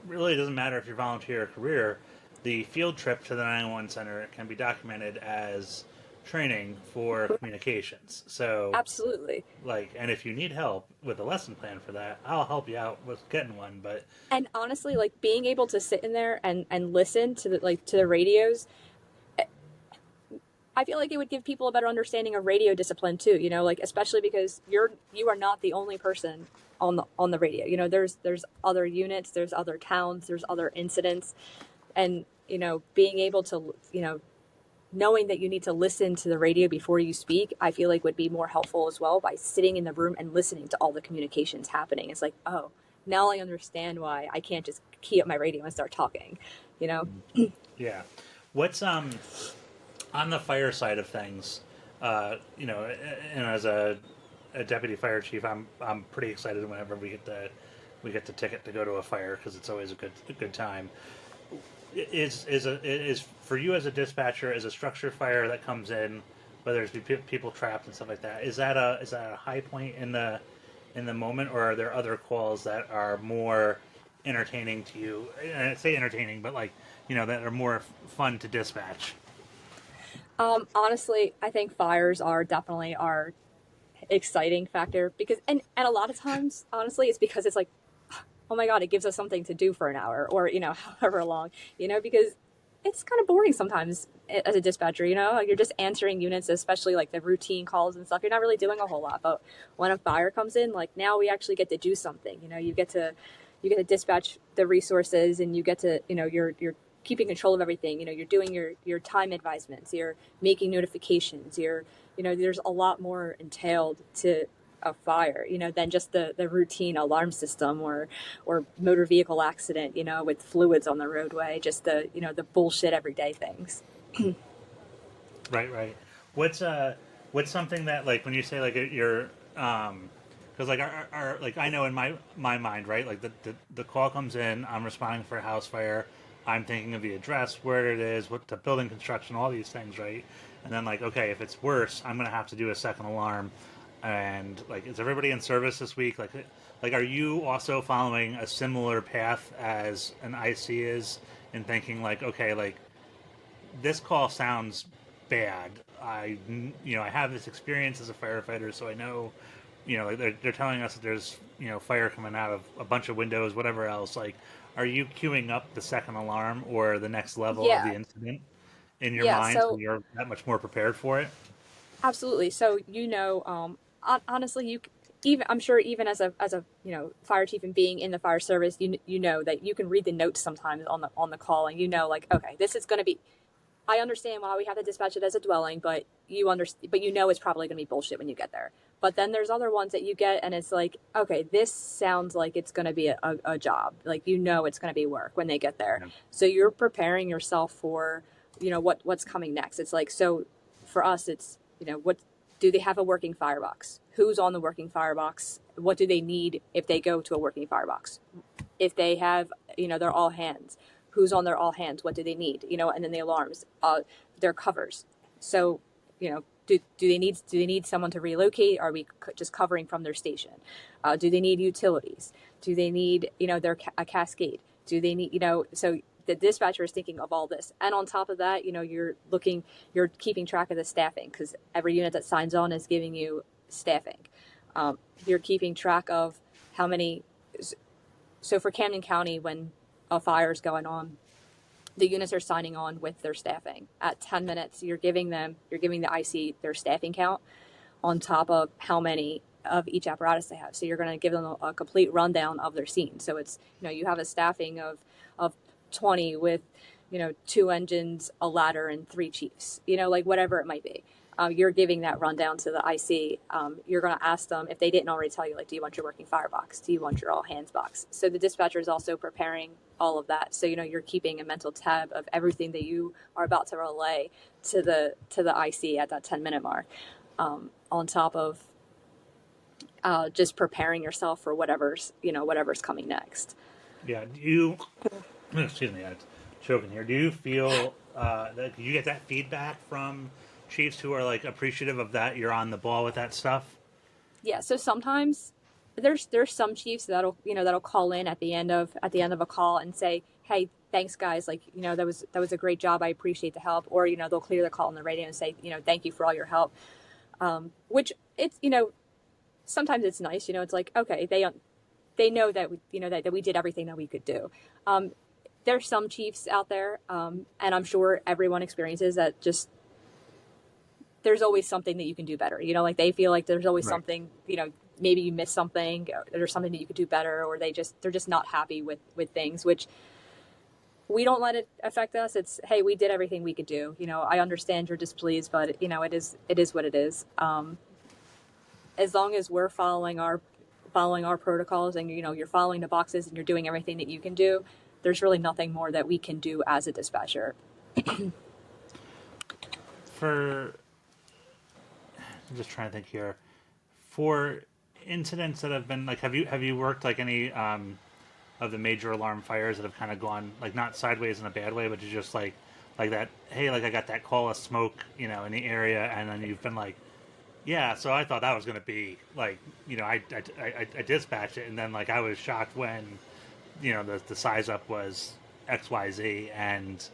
A: really, it doesn't matter if you're volunteer or career, the field trip to the 911 center can be documented as training for communications. So,
C: Absolutely.
A: like, and if you need help with a lesson plan for that, I'll help you out with getting one. But
C: And honestly, like being able to sit in there and listen to the radios, I feel like it would give people a better understanding of radio discipline too, like especially because you are not the only person on the radio. There's other units, there's other towns, there's other incidents, and being able to knowing that you need to listen to the radio before you speak, I feel like would be more helpful as well, by sitting in the room and listening to all the communications happening. It's like, oh, now I understand why I can't just key up my radio and start talking, you know?
A: yeah, what's on the fire side of things? And as a deputy fire chief, I'm pretty excited whenever we get the ticket to go to a fire, because it's always a good time. Is for you as a dispatcher, as a structure fire that comes in, whether it's people trapped and stuff like that, is that a high point in the moment, or are there other calls that are more entertaining to you? And I say entertaining, but like, that are more fun to dispatch.
C: Honestly, I think fires are definitely our exciting factor, because and a lot of times, honestly, it's because it's like, oh my god, it gives us something to do for an hour, or however long, because it's kind of boring sometimes as a dispatcher. Like you're just answering units, especially like the routine calls and stuff. You're not really doing a whole lot, but when a fire comes in, like now we actually get to do something. You get to dispatch the resources, and you get to you're keeping control of everything. You're doing your time advisements, you're making notifications, there's a lot more entailed to a fire, than just the routine alarm system, or motor vehicle accident, with fluids on the roadway, just the bullshit everyday things.
A: Right, right. What's something that, like, when you say like you're Because like our like I know in my mind, right? Like the call comes in, I'm responding for a house fire. I'm thinking of the address, where it is, what the building construction, all these things, right? And then like, okay, if it's worse, I'm gonna have to do a second alarm. And like, is everybody in service this week? Like, are you also following a similar path as an IC is, in thinking like, okay, like this call sounds bad. I have this experience as a firefighter, so I know, like they're telling us that there's, fire coming out of a bunch of windows, whatever else. Like, are you queuing up the second alarm or the next level of
C: Yeah,
A: the incident in your
C: yeah.
A: mind, so
C: So
A: you're that much more prepared for it?
C: absolutely. So honestly, even I'm sure even as a fire chief and being in the fire service, you know that you can read the notes sometimes on the call, and like, okay, this is going to be. I understand why we have to dispatch it as a dwelling, but it's probably going to be bullshit when you get there. But then there's other ones that you get, and it's like, okay, this sounds like it's going to be a job. Like, it's going to be work when they get there.
A: Yeah.
C: So you're preparing yourself for, what's coming next. It's like, so for us, it's, what do they have a working firebox? Who's on the working firebox? What do they need if they go to a working firebox? If they have, they're all hands, who's on their all hands, what do they need, and then the alarms, their covers. So, do they need someone to relocate? Are we just covering from their station? Do they need utilities? Do they need, a cascade? Do they need, so the dispatcher is thinking of all this. And on top of that, you're keeping track of the staffing, because every unit that signs on is giving you staffing. You're keeping track of how many. So for Camden County, when a fire is going on, the units are signing on with their staffing. At 10 minutes, you're giving the IC their staffing count on top of how many of each apparatus they have. So you're going to give them a complete rundown of their scene. So it's, you have a staffing of 20 with, 2 engines, a ladder, and 3 chiefs, like whatever it might be. You're giving that rundown to the IC. You're going to ask them, if they didn't already tell you, like, do you want your working firebox? Do you want your all hands box? So the dispatcher is also preparing all of that. So, you're keeping a mental tab of everything that you are about to relay to the IC at that 10-minute mark, on top of just preparing yourself for whatever's coming next.
A: Yeah. Do you? Excuse me, I'm choking here. Do you feel that you get that feedback from chiefs who are like appreciative of that? You're on the ball with that stuff.
C: Yeah. So sometimes there's some chiefs that'll call in at the end of a call and say, hey, thanks guys, like, that was a great job, I appreciate the help. Or they'll clear the call on the radio and say, thank you for all your help. Which it's, sometimes it's nice, it's like, okay, they know that that we did everything that we could do. There's some chiefs out there, and I'm sure everyone experiences that, just there's always something that you can do better. Like they feel like there's always
A: Right.
C: something, maybe you missed something, or there's something that you could do better, or they're just not happy with things, which we don't let it affect us. It's, hey, we did everything we could do. I understand you're displeased, but it is what it is. As long as we're following our protocols, and you're following the boxes, and you're doing everything that you can do, there's really nothing more that we can do as a dispatcher.
A: I'm just trying to think here. For incidents that have been like, have you worked like any of the major alarm fires that have kind of gone like not sideways in a bad way, but just like that? Hey, like I got that call of smoke, in the area, and then you've been like, yeah. So I thought that was going to be like, I dispatched it, and then like I was shocked when, the size up was XYZ, and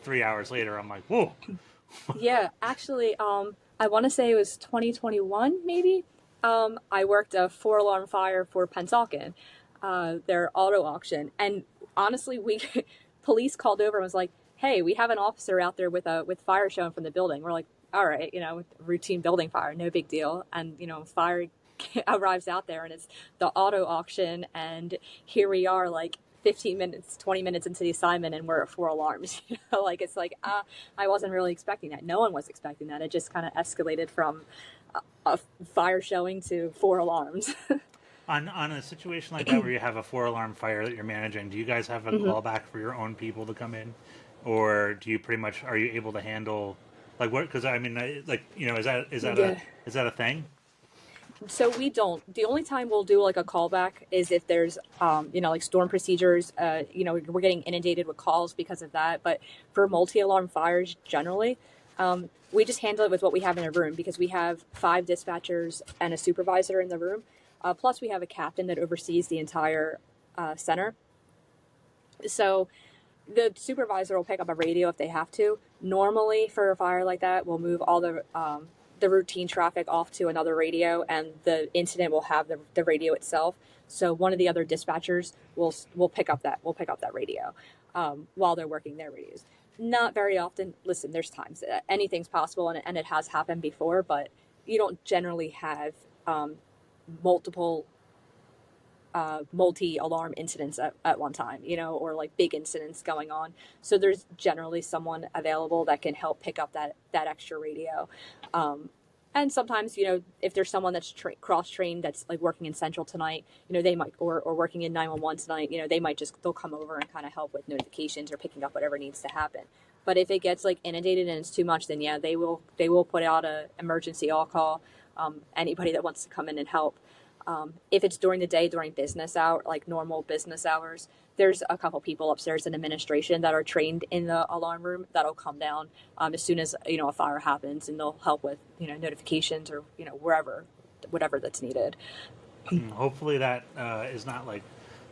A: 3 hours later I'm like, whoa.
C: Yeah, actually, I want to say it was 2021, maybe. I worked a 4-alarm fire for Pennsauken, their auto auction, and honestly, police called over and was like, "Hey, we have an officer out there with fire showing from the building." We're like, "All right, routine building fire, no big deal." And fire arrives out there, and it's the auto auction, and here we are, like 15 minutes, 20 minutes into the assignment, and we're at 4 alarms. Like, it's like, I wasn't really expecting that. No one was expecting that. It just kind of escalated from a fire showing to 4 alarms.
A: On a situation like that where you have a 4 alarm fire that you're managing, do you guys have a callback for your own people to come in, or do you pretty much, are you able to handle like what? Because I mean, like, is that
C: Yeah.
A: is that a thing?
C: So we don't. The only time we'll do like a callback is if there's, like storm procedures. We're getting inundated with calls because of that. But for multi-alarm fires, generally, we just handle it with what we have in a room because we have 5 dispatchers and a supervisor in the room. Plus, we have a captain that oversees the entire center. So the supervisor will pick up a radio if they have to. Normally, for a fire like that, we'll move all the routine traffic off to another radio, and the incident will have the radio itself. So one of the other dispatchers will pick up that radio while they're working their radios. Not very often. Listen, there's times that anything's possible, and it has happened before, but you don't generally have multiple multi-alarm incidents at one time, or like big incidents going on. So there's generally someone available that can help pick up that extra radio. And sometimes, if there's someone that's cross-trained that's like working in Central tonight, they might, or working in 911 tonight, they'll come over and kind of help with notifications or picking up whatever needs to happen. But if it gets like inundated and it's too much, then yeah, they will put out a emergency all call. Anybody that wants to come in and help. If it's during the day, during business hour, like normal business hours, there's a couple people upstairs in administration that are trained in the alarm room that'll come down as soon as a fire happens, and they'll help with notifications or whatever that's needed.
A: Hopefully that is not like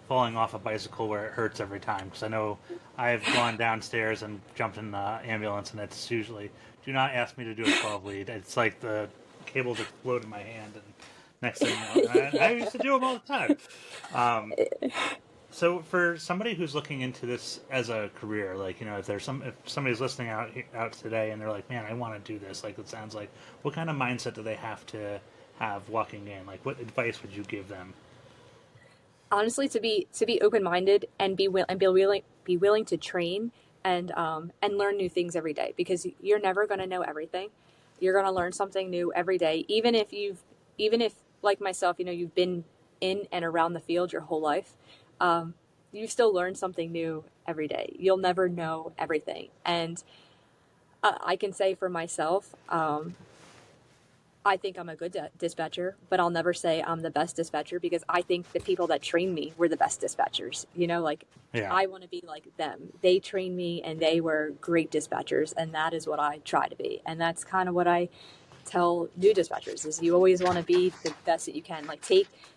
A: falling off a bicycle where it hurts every time, because I know I've gone downstairs and jumped in the ambulance, and it's usually, do not ask me to do a 12 lead. It's like the cables explode in my hand, and next thing you know, I used to do them all the time. So for somebody who's looking into this as a career, like, if somebody's listening out today and they're like, man, I want to do this, like it sounds like, what kind of mindset do they have to have walking in? Like, what advice would you give them?
C: Honestly, to be open-minded and be willing to train and learn new things every day, because you're never going to know everything. You're going to learn something new every day, even if like myself, you've been in and around the field your whole life. You still learn something new every day. You'll never know everything. And I can say for myself, I think I'm a good dispatcher, but I'll never say I'm the best dispatcher, because I think the people that trained me were the best dispatchers. I want to be like them. They trained me and they were great dispatchers, and that is what I try to be. And that's kind of what I tell new dispatchers, is you always want to be the best that you can.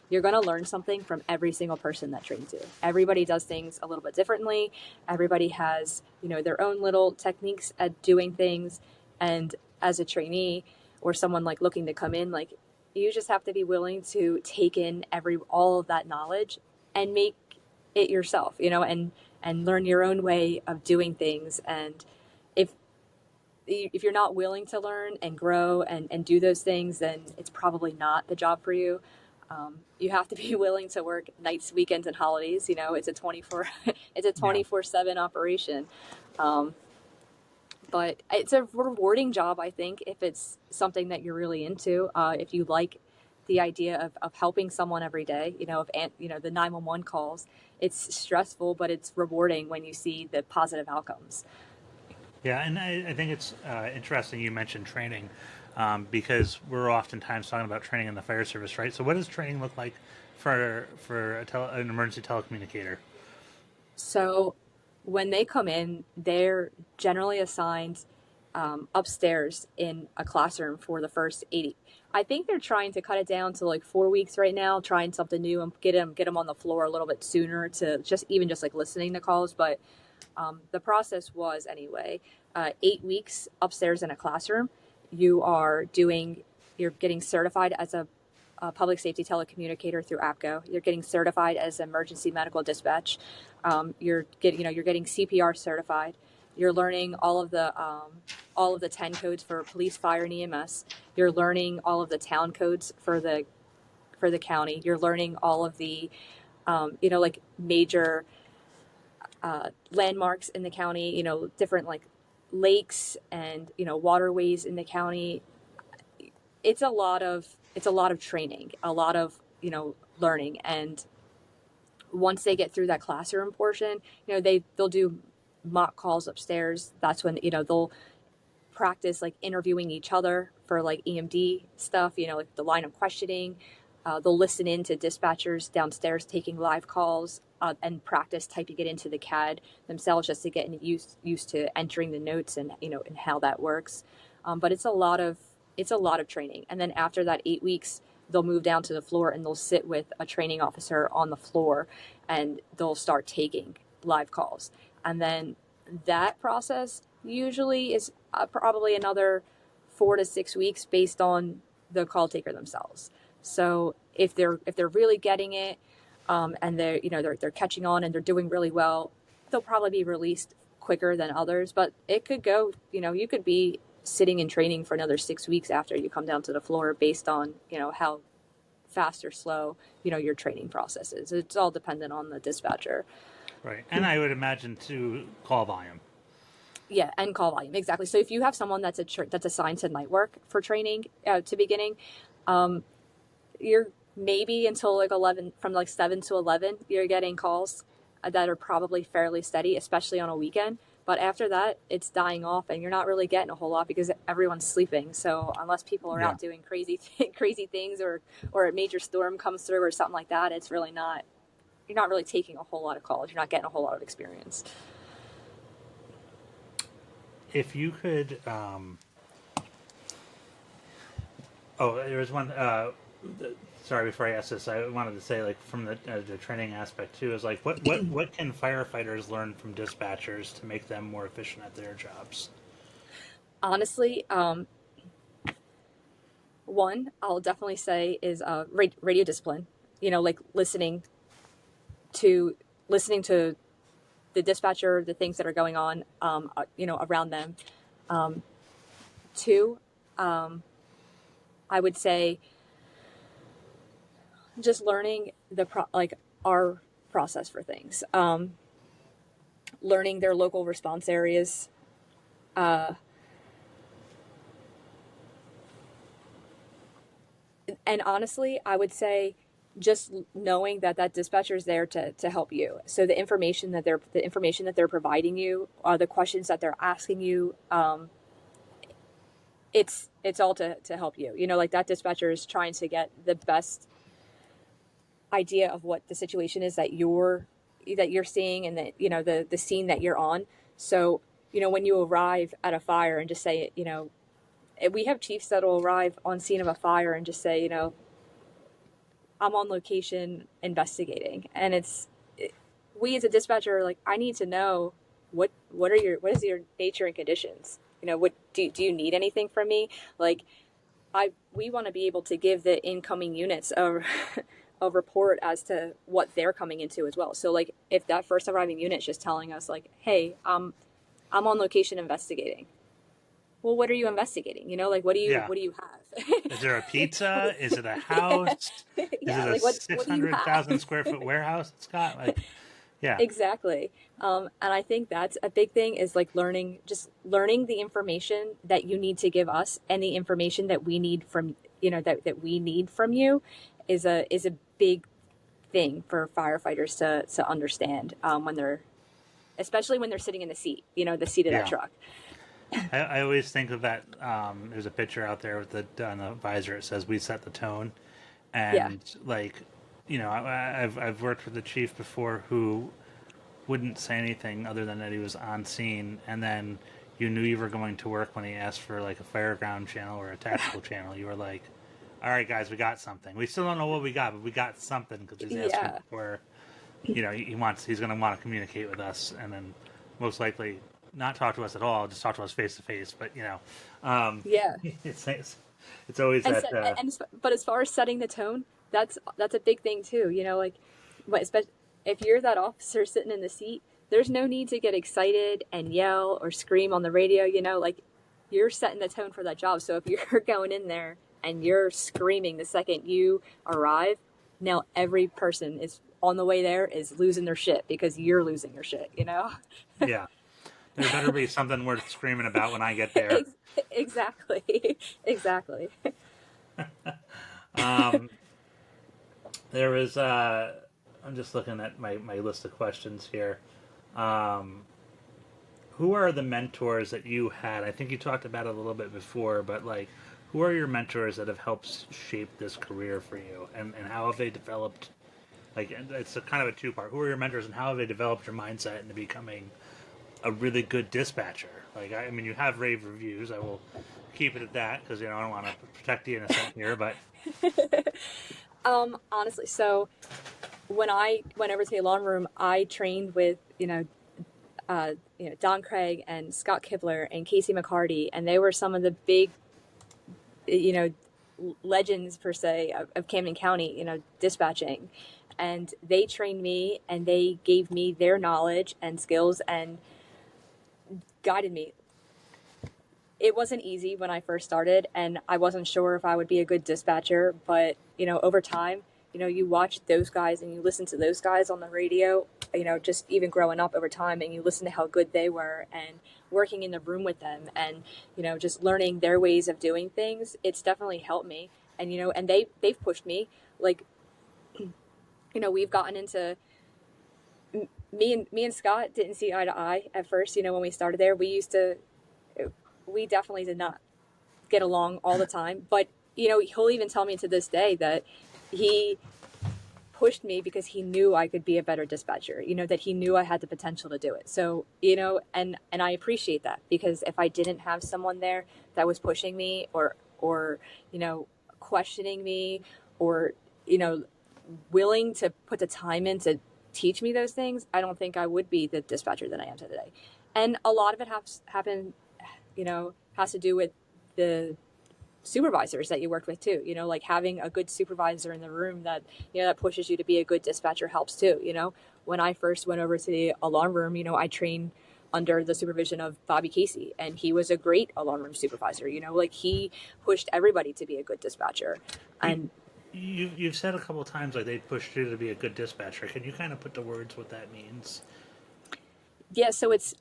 C: You're going to learn something from every single person that trains you. Everybody does things a little bit differently. Everybody has, their own little techniques at doing things. And as a trainee or someone like looking to come in, like, you just have to be willing to take in all of that knowledge and make it yourself, and learn your own way of doing things. And if you're not willing to learn and grow and do those things, then it's probably not the job for you. You have to be willing to work nights, weekends, and holidays. It's a 24/7 operation. But it's a rewarding job, I think, if it's something that you're really into. If you like the idea of helping someone every day, the 911 calls, it's stressful, but it's rewarding when you see the positive outcomes.
A: Yeah, and I think it's interesting you mentioned training, because we're oftentimes talking about training in the fire service, right? So what does training look like for an emergency telecommunicator?
C: So when they come in, they're generally assigned upstairs in a classroom for the first 80. I think they're trying to cut it down to like 4 weeks right now, trying something new and get them on the floor a little bit sooner to just like listening to calls. But the process was, anyway, 8 weeks upstairs in a classroom. You're getting certified as a public safety telecommunicator through APCO. You're getting certified as emergency medical dispatch. You're getting CPR certified. You're learning all of the 10 codes for police, fire, and EMS. You're learning all of the town codes for the county. You're learning all of the major landmarks in the county, different like lakes and, waterways in the county. It's a lot of training, a lot of, learning. And once they get through that classroom portion, they'll do mock calls upstairs. That's when, practice like interviewing each other for like EMD stuff, like the line of questioning. They'll listen in to dispatchers downstairs taking live calls, and practice typing it into the CAD themselves just to get used to entering the notes and and how that works. But it's a lot of training, and then after that 8 weeks, they'll move down to the floor and they'll sit with a training officer on the floor, and they'll start taking live calls, and then that process usually is probably another 4 to 6 weeks based on the call taker themselves. So if they're really getting it, and they're catching on and they're doing really well, they'll probably be released quicker than others. But it could go, you could be sitting in training for another 6 weeks after you come down to the floor based on how fast or slow your training process is. It's all dependent on the dispatcher.
A: Right, and I would imagine too, call volume.
C: Yeah, and call volume, exactly. So if you have someone that's assigned to night work for training to beginning, you're maybe until like 11, from like 7 to 11, you're getting calls that are probably fairly steady, especially on a weekend. But after that, it's dying off, and you're not really getting a whole lot because everyone's sleeping. So unless people are out doing crazy things, or a major storm comes through or something like that, it's really not. You're not really taking a whole lot of calls. You're not getting a whole lot of experience.
A: If you could, there was one. Sorry, before I ask this, I wanted to say, like, from the training aspect too, is like, what can firefighters learn from dispatchers to make them more efficient at their jobs?
C: Honestly, one I'll definitely say is radio discipline. Like listening to the dispatcher, the things that are going on, around them. Two, I would say just learning our process for things, learning their local response areas, and honestly, I would say just knowing that dispatcher is there to help you. So the information that they're providing you, the questions that they're asking you, it's all to help you. Like that dispatcher is trying to get the best idea of what the situation is that you're seeing, and that the scene that you're on. So when you arrive at a fire and just say, we have chiefs that will arrive on scene of a fire and just say, I'm on location investigating, and we as a dispatcher are like, I need to know what is your nature and conditions. What do you need anything from me? Like, we want to be able to give the incoming units a report as to what they're coming into as well. So like, if that first arriving unit is just telling us like, hey, I'm on location investigating. Well, what are you investigating? Like, what do you have?
A: Is there a pizza? Is it a house?
C: Yeah,
A: is it a
C: like
A: 600,000 square foot warehouse, Scott? Like, yeah,
C: exactly. And I think that's a big thing, is like learning the information that you need to give us, and the information that we need from that we need from you is a big thing for firefighters to understand, especially when they're sitting in the seat, the seat of that truck.
A: I always think of that. There's a picture out there with on the visor. It says, "We set the tone," and I've worked with the chief before who wouldn't say anything other than that he was on scene, and then you knew you were going to work when he asked for like a fairground channel or a tactical channel. You were like, "All right, guys, we got something. We still don't know what we got, but we got something," because he's asking for, he's going to want to communicate with us, and then most likely not talk to us at all, just talk to us face to face. But it's always
C: but as far as setting the tone, that's a big thing too. But especially if you're that officer sitting in the seat, there's no need to get excited and yell or scream on the radio. Like, you're setting the tone for that job. So if you're going in there and you're screaming the second you arrive, now every person is on the way there is losing their shit because you're losing your shit.
A: Yeah. There better be something worth screaming about when I get there.
C: Exactly.
A: There was, I'm just looking at my list of questions here. who are the mentors that you had? I think you talked about it a little bit before, but like, who are your mentors that have helped shape this career for you, and how have they developed? Like, it's a kind of a two part. Who are your mentors, and how have they developed your mindset into becoming a really good dispatcher? Like, I mean, you have rave reviews. I will keep it at that because I don't want to protect the innocent here, but
C: Honestly, so when I went over to the alarm room, I trained with Don Craig and Scott Kibler and Casey McCarty, and they were some of the big you know legends per se of Camden County, dispatching, and they trained me and they gave me their knowledge and skills and guided me. It wasn't easy when I first started, and I wasn't sure if I would be a good dispatcher, but over time, you watch those guys and you listen to those guys on the radio, just even growing up over time, and you listen to how good they were and working in the room with them, and just learning their ways of doing things. It's definitely helped me, and and they've pushed me. Like, we've gotten into, me and Scott didn't see eye to eye at first. When we started there, we definitely did not get along all the time, but he'll even tell me to this day that he pushed me because he knew I could be a better dispatcher, that he knew I had the potential to do it. So, and I appreciate that, because if I didn't have someone there that was pushing me or questioning me, or willing to put the time in to teach me those things, I don't think I would be the dispatcher that I am today. And a lot of it has to do with the supervisors that you worked with too. Like having a good supervisor in the room that that pushes you to be a good dispatcher helps too. When I first went over to the alarm room, I trained under the supervision of Bobby Casey, and he was a great alarm room supervisor. Like he pushed everybody to be a good dispatcher. And
A: you've said a couple of times like they pushed you to be a good dispatcher. Can you kind of put to words what that means?
C: yeah, so it's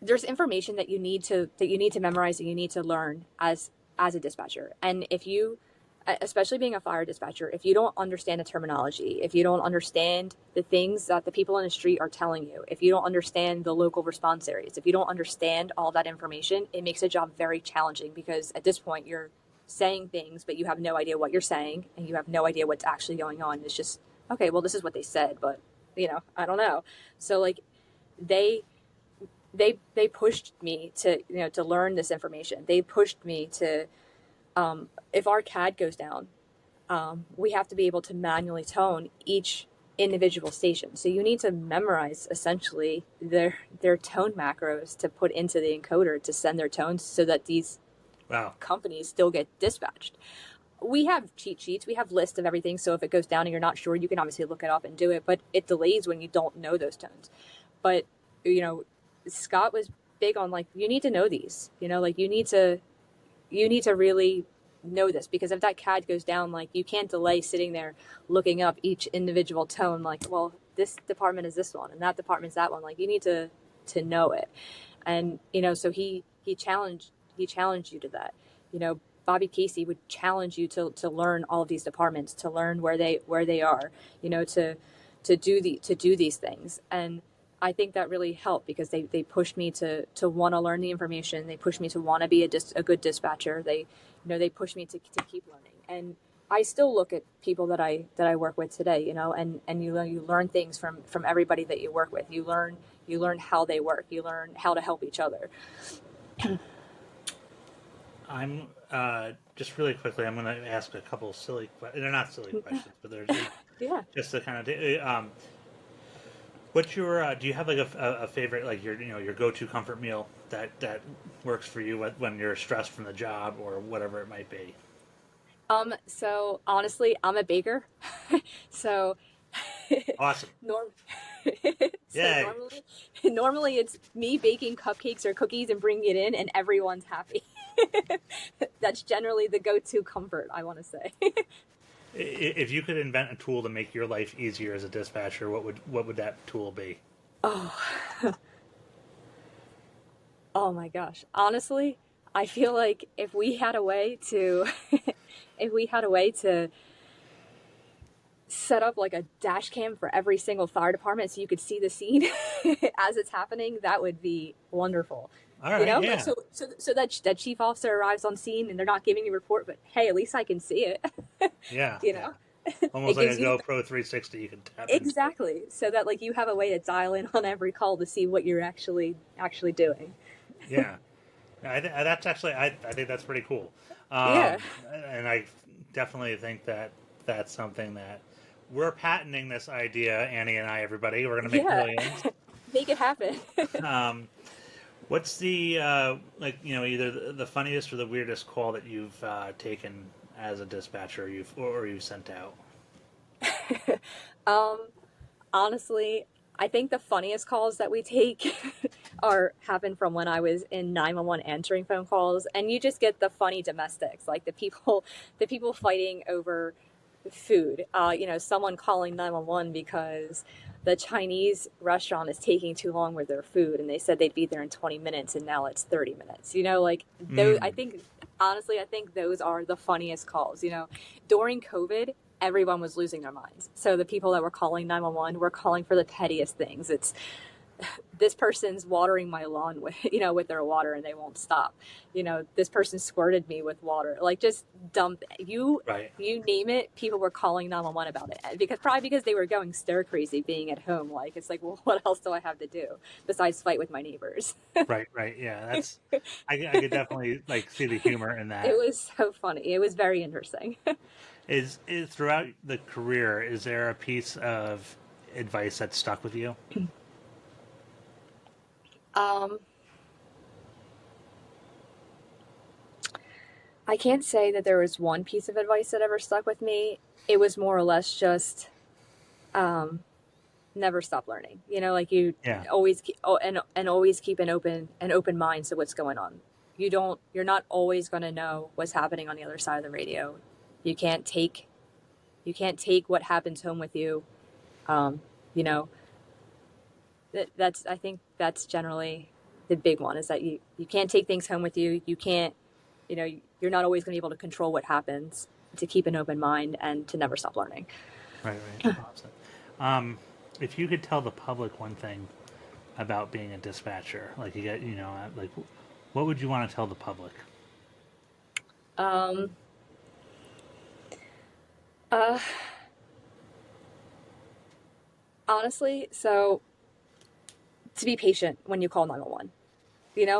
C: there's information that you need to memorize and you need to learn as a dispatcher. And if you, especially being a fire dispatcher, if you don't understand the terminology, if you don't understand the things that the people in the street are telling you, if you don't understand the local response areas, if you don't understand all that information, it makes the job very challenging, because at this point you're saying things but you have no idea what you're saying and you have no idea what's actually going on. It's just, okay, well, this is what they said, but I don't know. So like they pushed me to to learn this information. They pushed me to, if our CAD goes down, we have to be able to manually tone each individual station. So you need to memorize essentially their tone macros to put into the encoder to send their tones so that these companies still get dispatched. We have cheat sheets, we have lists of everything. So if it goes down and you're not sure, you can obviously look it up and do it, but it delays when you don't know those tones. But Scott was big on like, you need to know these, like you need to really know this, because if that CAD goes down, like you can't delay sitting there looking up each individual tone. Like, well, this department is this one and that department is that one. Like you need to know it. And, so he challenged you to that. Bobby Casey would challenge you to learn all of these departments, to learn where they are, to do these things. And I think that really helped, because they pushed me to want to learn the information. They pushed me to want to be a good dispatcher. They pushed me to keep learning. And I still look at people that I work with today, and you learn things from everybody that you work with. You learn how they work. You learn how to help each other.
A: I'm just really quickly, I'm going to ask a couple silly questions. They're not silly questions, but they're just,
C: Yeah.
A: just to kind of. What's your? Do you have like a favorite, like your go-to comfort meal that works for you when you're stressed from the job or whatever it might be?
C: So honestly, I'm a baker, so
A: Awesome.
C: norm.
A: Yeah.
C: Normally it's me baking cupcakes or cookies and bringing it in, and everyone's happy. That's generally the go-to comfort, I want to say.
A: If you could invent a tool to make your life easier as a dispatcher, what would that tool be?
C: Oh, oh my gosh. Honestly, I feel like if we had a way to, if we had a way to set up like a dash cam for every single fire department so you could see the scene as it's happening, that would be wonderful.
A: All
C: You
A: right,
C: know, like
A: yeah,
C: so that chief officer arrives on scene and they're not giving you a report, but hey, at least I can see it.
A: yeah,
C: You
A: yeah.
C: know,
A: Almost
C: it
A: like a
C: gives you
A: GoPro 360 you can tap into.
C: exactly so that like you have a way to dial in on every call to see what you're actually doing.
A: Yeah, that's actually I think that's pretty cool,
C: Yeah,
A: and I definitely think that that's something that we're patenting this idea. Annie and I, everybody, we're going to make
C: yeah,
A: millions.
C: make it happen.
A: Um, what's the like either the funniest or the weirdest call that you've taken as a dispatcher or you've sent out?
C: um, Honestly, I think the funniest calls that we take are happen from when I was in 911 answering phone calls, and you just get the funny domestics, like the people fighting over food. Someone calling 911 because the Chinese restaurant is taking too long with their food, and they said they'd be there in 20 minutes, and now it's 30 minutes. Like those. I
A: Mm,
C: think honestly, I think those are the funniest calls. During COVID, everyone was losing their minds. So the people that were calling 911 were calling for the pettiest things. It's this person's watering my lawn with their water and they won't stop. This person squirted me with water. Like just dump
A: right.
C: you name it, people were calling 911 about it because they were going stir crazy being at home. Like it's like, well, what else do I have to do besides fight with my neighbors?
A: Right, right. Yeah, that's I could definitely like see the humor in
C: It
A: that.
C: was so funny. It was very interesting.
A: Is throughout the career, is there a piece of advice that stuck with you?
C: um I can't say that there was one piece of advice that ever stuck with me. It was more or less just um, never stop learning. Like you
A: Yeah,
C: always keep, and always keep an open mind to what's going on. You're not always going to know what's happening on the other side of the radio. You can't take you can't take what happens home with you. Um, you know that's I think that's generally the big one is that you can't take things home with you. You can't you're not always going to be able to control what happens, to keep an open mind and to never stop learning.
A: right, right. Awesome. If you could tell the public one thing about being a dispatcher, like you get, like what would you want to tell the public?
C: Um, uh, Honestly, so to be patient when you call 911.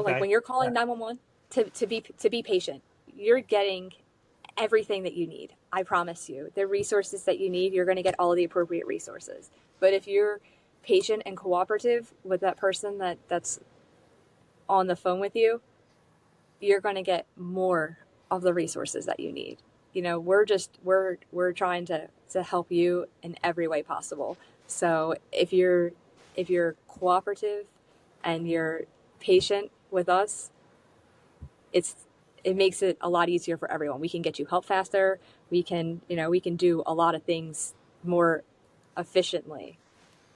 C: Like
A: Okay.
C: when you're
A: Yeah.
C: calling 911, to be patient. You're getting everything that you need. I promise you. The resources that you need, you're going to get all of the appropriate resources. But if you're patient and cooperative with that person that's on the phone with you, you're going to get more of the resources that you need. We're trying to help you in every way possible. So if you're cooperative and you're patient with us, it's it makes it a lot easier for everyone. We can get you help faster. We can do a lot of things more efficiently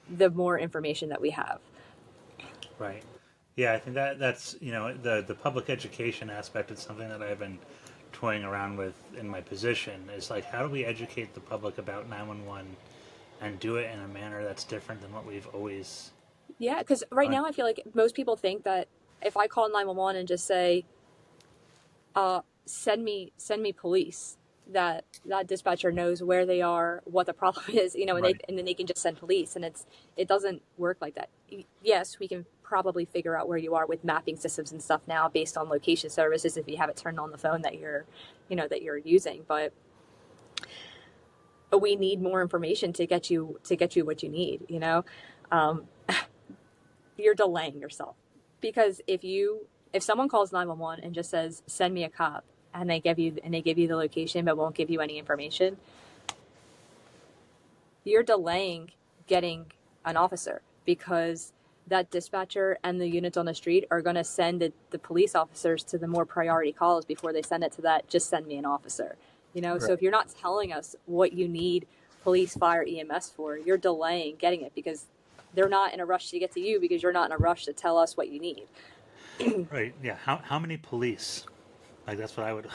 C: the more information that we have.
A: Right. Yeah, I think that's the public education aspect is something that I've been toying around with in my position. Is like how do we educate the public about 911 and do it in a manner that's different than what we've always
C: Yeah, because right
A: done.
C: now I feel like most people think that if I call 911 and just say, send me police, that dispatcher knows where they are, what the problem is,
A: Right.
C: and then they can just send police, and it doesn't work like that. Yes, we can probably figure out where you are with mapping systems and stuff now based on location services if you have it turned on the phone that you're using, but we need more information to get you what you need. Um, you're delaying yourself because if someone calls 911 and just says send me a cop, and they give you the location but won't give you any information, you're delaying getting an officer because that dispatcher and the units on the street are going to send the police officers to the more priority calls before they send it to that just send me an officer. So if
A: Right.
C: you're not telling us what you need police, fire, EMS for, you're delaying getting it because they're not in a rush to get to you because you're not in a rush to tell us what you need.
A: Right. Yeah. How many police? Like that's what I would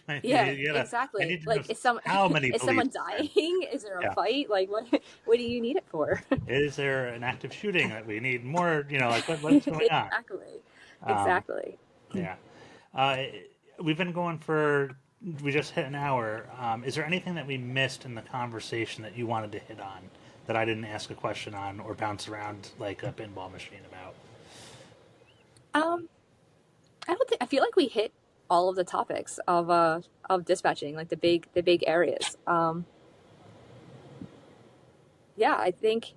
A: Like,
C: Yeah,
A: I
C: exactly.
A: need to know
C: Like,
A: how many
C: is
A: police
C: someone
A: are there.
C: dying? Is there a
A: Yeah.
C: fight? Like, what do you need it for?
A: Is there an active shooting that we need more? Like what's going on?
C: Exactly.
A: Um,
C: Exactly.
A: yeah. Uh, we've been going for, we just hit an hour. Is there anything that we missed in the conversation that you wanted to hit on that I didn't ask a question on or bounce around like a pinball machine about?
C: Um, I don't think I feel like we hit all of the topics of dispatching, like the big areas. Yeah, I think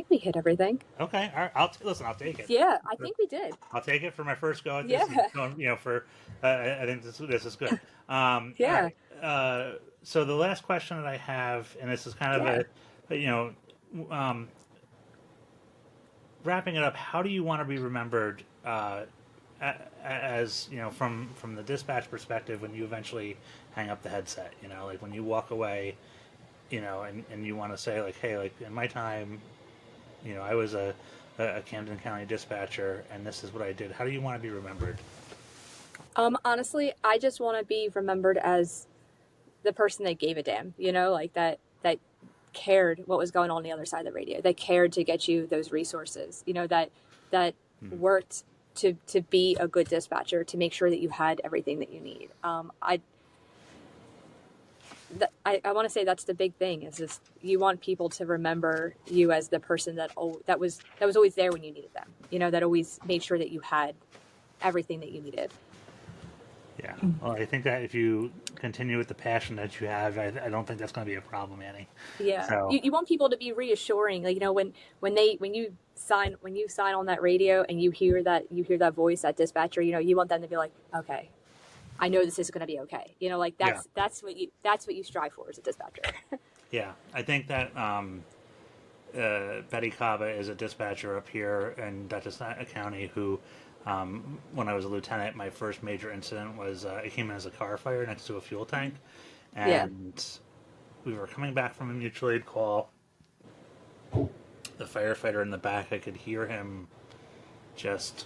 C: we hit everything.
A: Okay. All right. Listen, I'll take it.
C: Yeah, I think we did.
A: I'll take it for my first go at this. And
C: Yeah.
A: for I think this is good. All
C: Yeah.
A: right. So the last question that I have, and this is kind of
C: Yeah.
A: um, wrapping it up. How do you want to be remembered? As from the dispatch perspective, when you eventually hang up the headset, like when you walk away, and you want to say like, hey, like in my time, I was a Camden County dispatcher, and this is what I did. How do you want to be remembered?
C: Honestly, I just want to be remembered as the person that gave a damn, like that cared what was going on the other side of the radio, that cared to get you those resources, that
A: Hmm.
C: worked to be a good dispatcher, to make sure that you had everything that you need. I want to say that's the big thing, is just you want people to remember you as the person that was always there when you needed them, that always made sure that you had everything that you needed.
A: Yeah. Well, I think that if you continue with the passion that you have, I don't think that's going to be a problem, Annie.
C: Yeah,
A: So,
C: you want people to be reassuring, like, when you sign on that radio and you hear that voice, that dispatcher, you want them to be like, okay, I know this is going to be okay. Like
A: yeah.
C: that's what you strive for as a dispatcher.
A: Yeah. I think that Betty Cava is a dispatcher up here in Dutchess County who, when I was a lieutenant, my first major incident was I came in as a car fire next to a fuel tank,
C: Yeah.
A: and we were coming back from a mutual aid call. The firefighter in the back, I could hear him just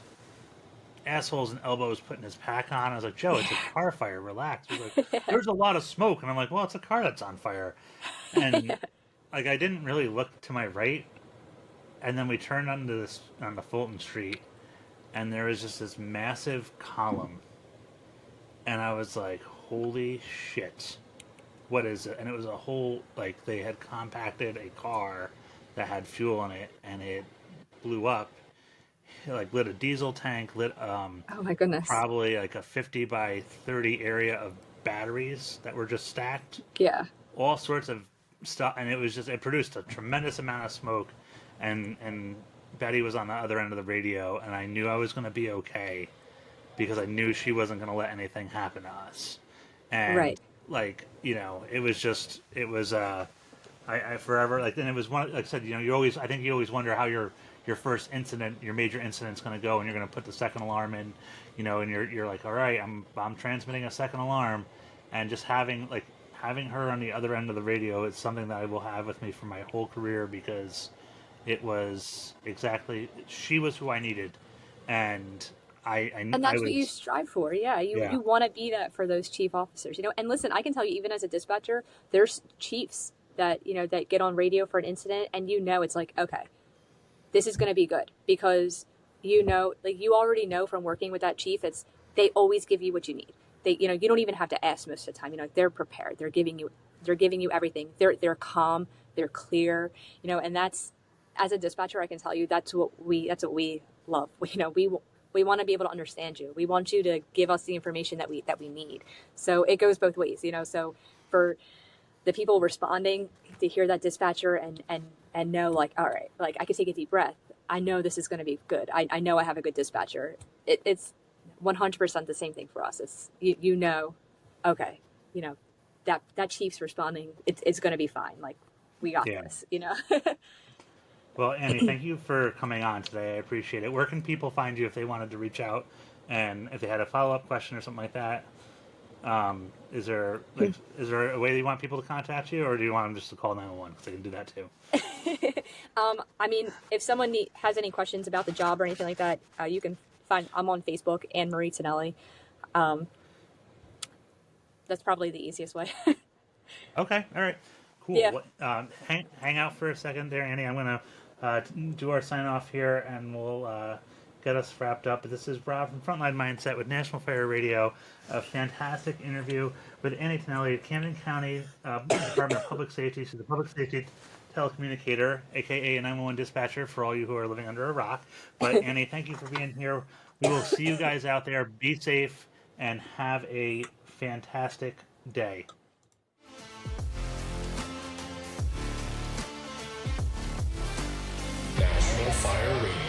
A: assholes and elbows putting his pack on. I was like, Joe, it's a car fire. Relax. He's like, there's a lot of smoke. And I'm like, well, it's a car that's on fire. And like, I didn't really look to my right. And then we turned onto Fulton Street, and there was just this massive column. And I was like, holy shit. What is it? And it was a whole, like, they had compacted a car that had fuel in it, and it blew up. It, like, lit a diesel tank, lit
C: Oh my goodness.
A: probably like a 50 by 30 area of batteries that were just stacked,
C: Yeah.
A: all sorts of stuff, and it produced a tremendous amount of smoke, and Betty was on the other end of the radio, and I knew I was going to be okay because I knew she wasn't going to let anything happen to us. And
C: Right.
A: like, it was I forever, like, and it was one, like I said, I think you always wonder how your first incident, your major incident's going to go, and you're going to put the second alarm in, and you're like, all right, I'm transmitting a second alarm, and just having her on the other end of the radio is something that I will have with me for my whole career, because it was exactly, she was who I needed, and
C: And
A: I
C: that's what you
A: was,
C: strive for. Yeah,
A: yeah,
C: you want to be that for those chief officers. And listen, I can tell you, even as a dispatcher, there's chiefs that that get on radio for an incident, and it's like, okay, this is going to be good, because like, you already know from working with that chief, they always give you what you need. They you don't even have to ask most of the time. They're prepared. They're giving you everything. They're calm. They're clear. And that's, as a dispatcher, I can tell you, that's what we love. We want to be able to understand you. We want you to give us the information that we need. So it goes both ways. So for the people responding, to hear that dispatcher and know, like, all right, like, I can take a deep breath. I know this is going to be good. I know I have a good dispatcher. It's 100% the same thing for us. It's okay, that chief's responding. It's going to be fine. Like, we got
A: yeah.
C: this.
A: Well, Annie, thank you for coming on today. I appreciate it. Where can people find you if they wanted to reach out, and if they had a follow-up question or something like that? Is there a way that you want people to contact you, or do you want them just to call 911? Because they can do that too.
C: I mean, if someone has any questions about the job or anything like that, you can find, I'm on Facebook, Anne Marie Tonelli. That's probably the easiest way.
A: Okay, all right,
C: Yeah.
A: cool. Hang out for a second there, Annie. I'm gonna do our sign off here, and we'll get us wrapped up. This is Rob from Frontline Mindset with National Fire Radio. A fantastic interview with Annie Tonelli, Camden County Department of Public Safety. She's a public safety telecommunicator, aka a 911 dispatcher for all you who are living under a rock. But Annie, thank you for being here. We will see you guys out there. Be safe and have a fantastic day.
D: National Fire Radio.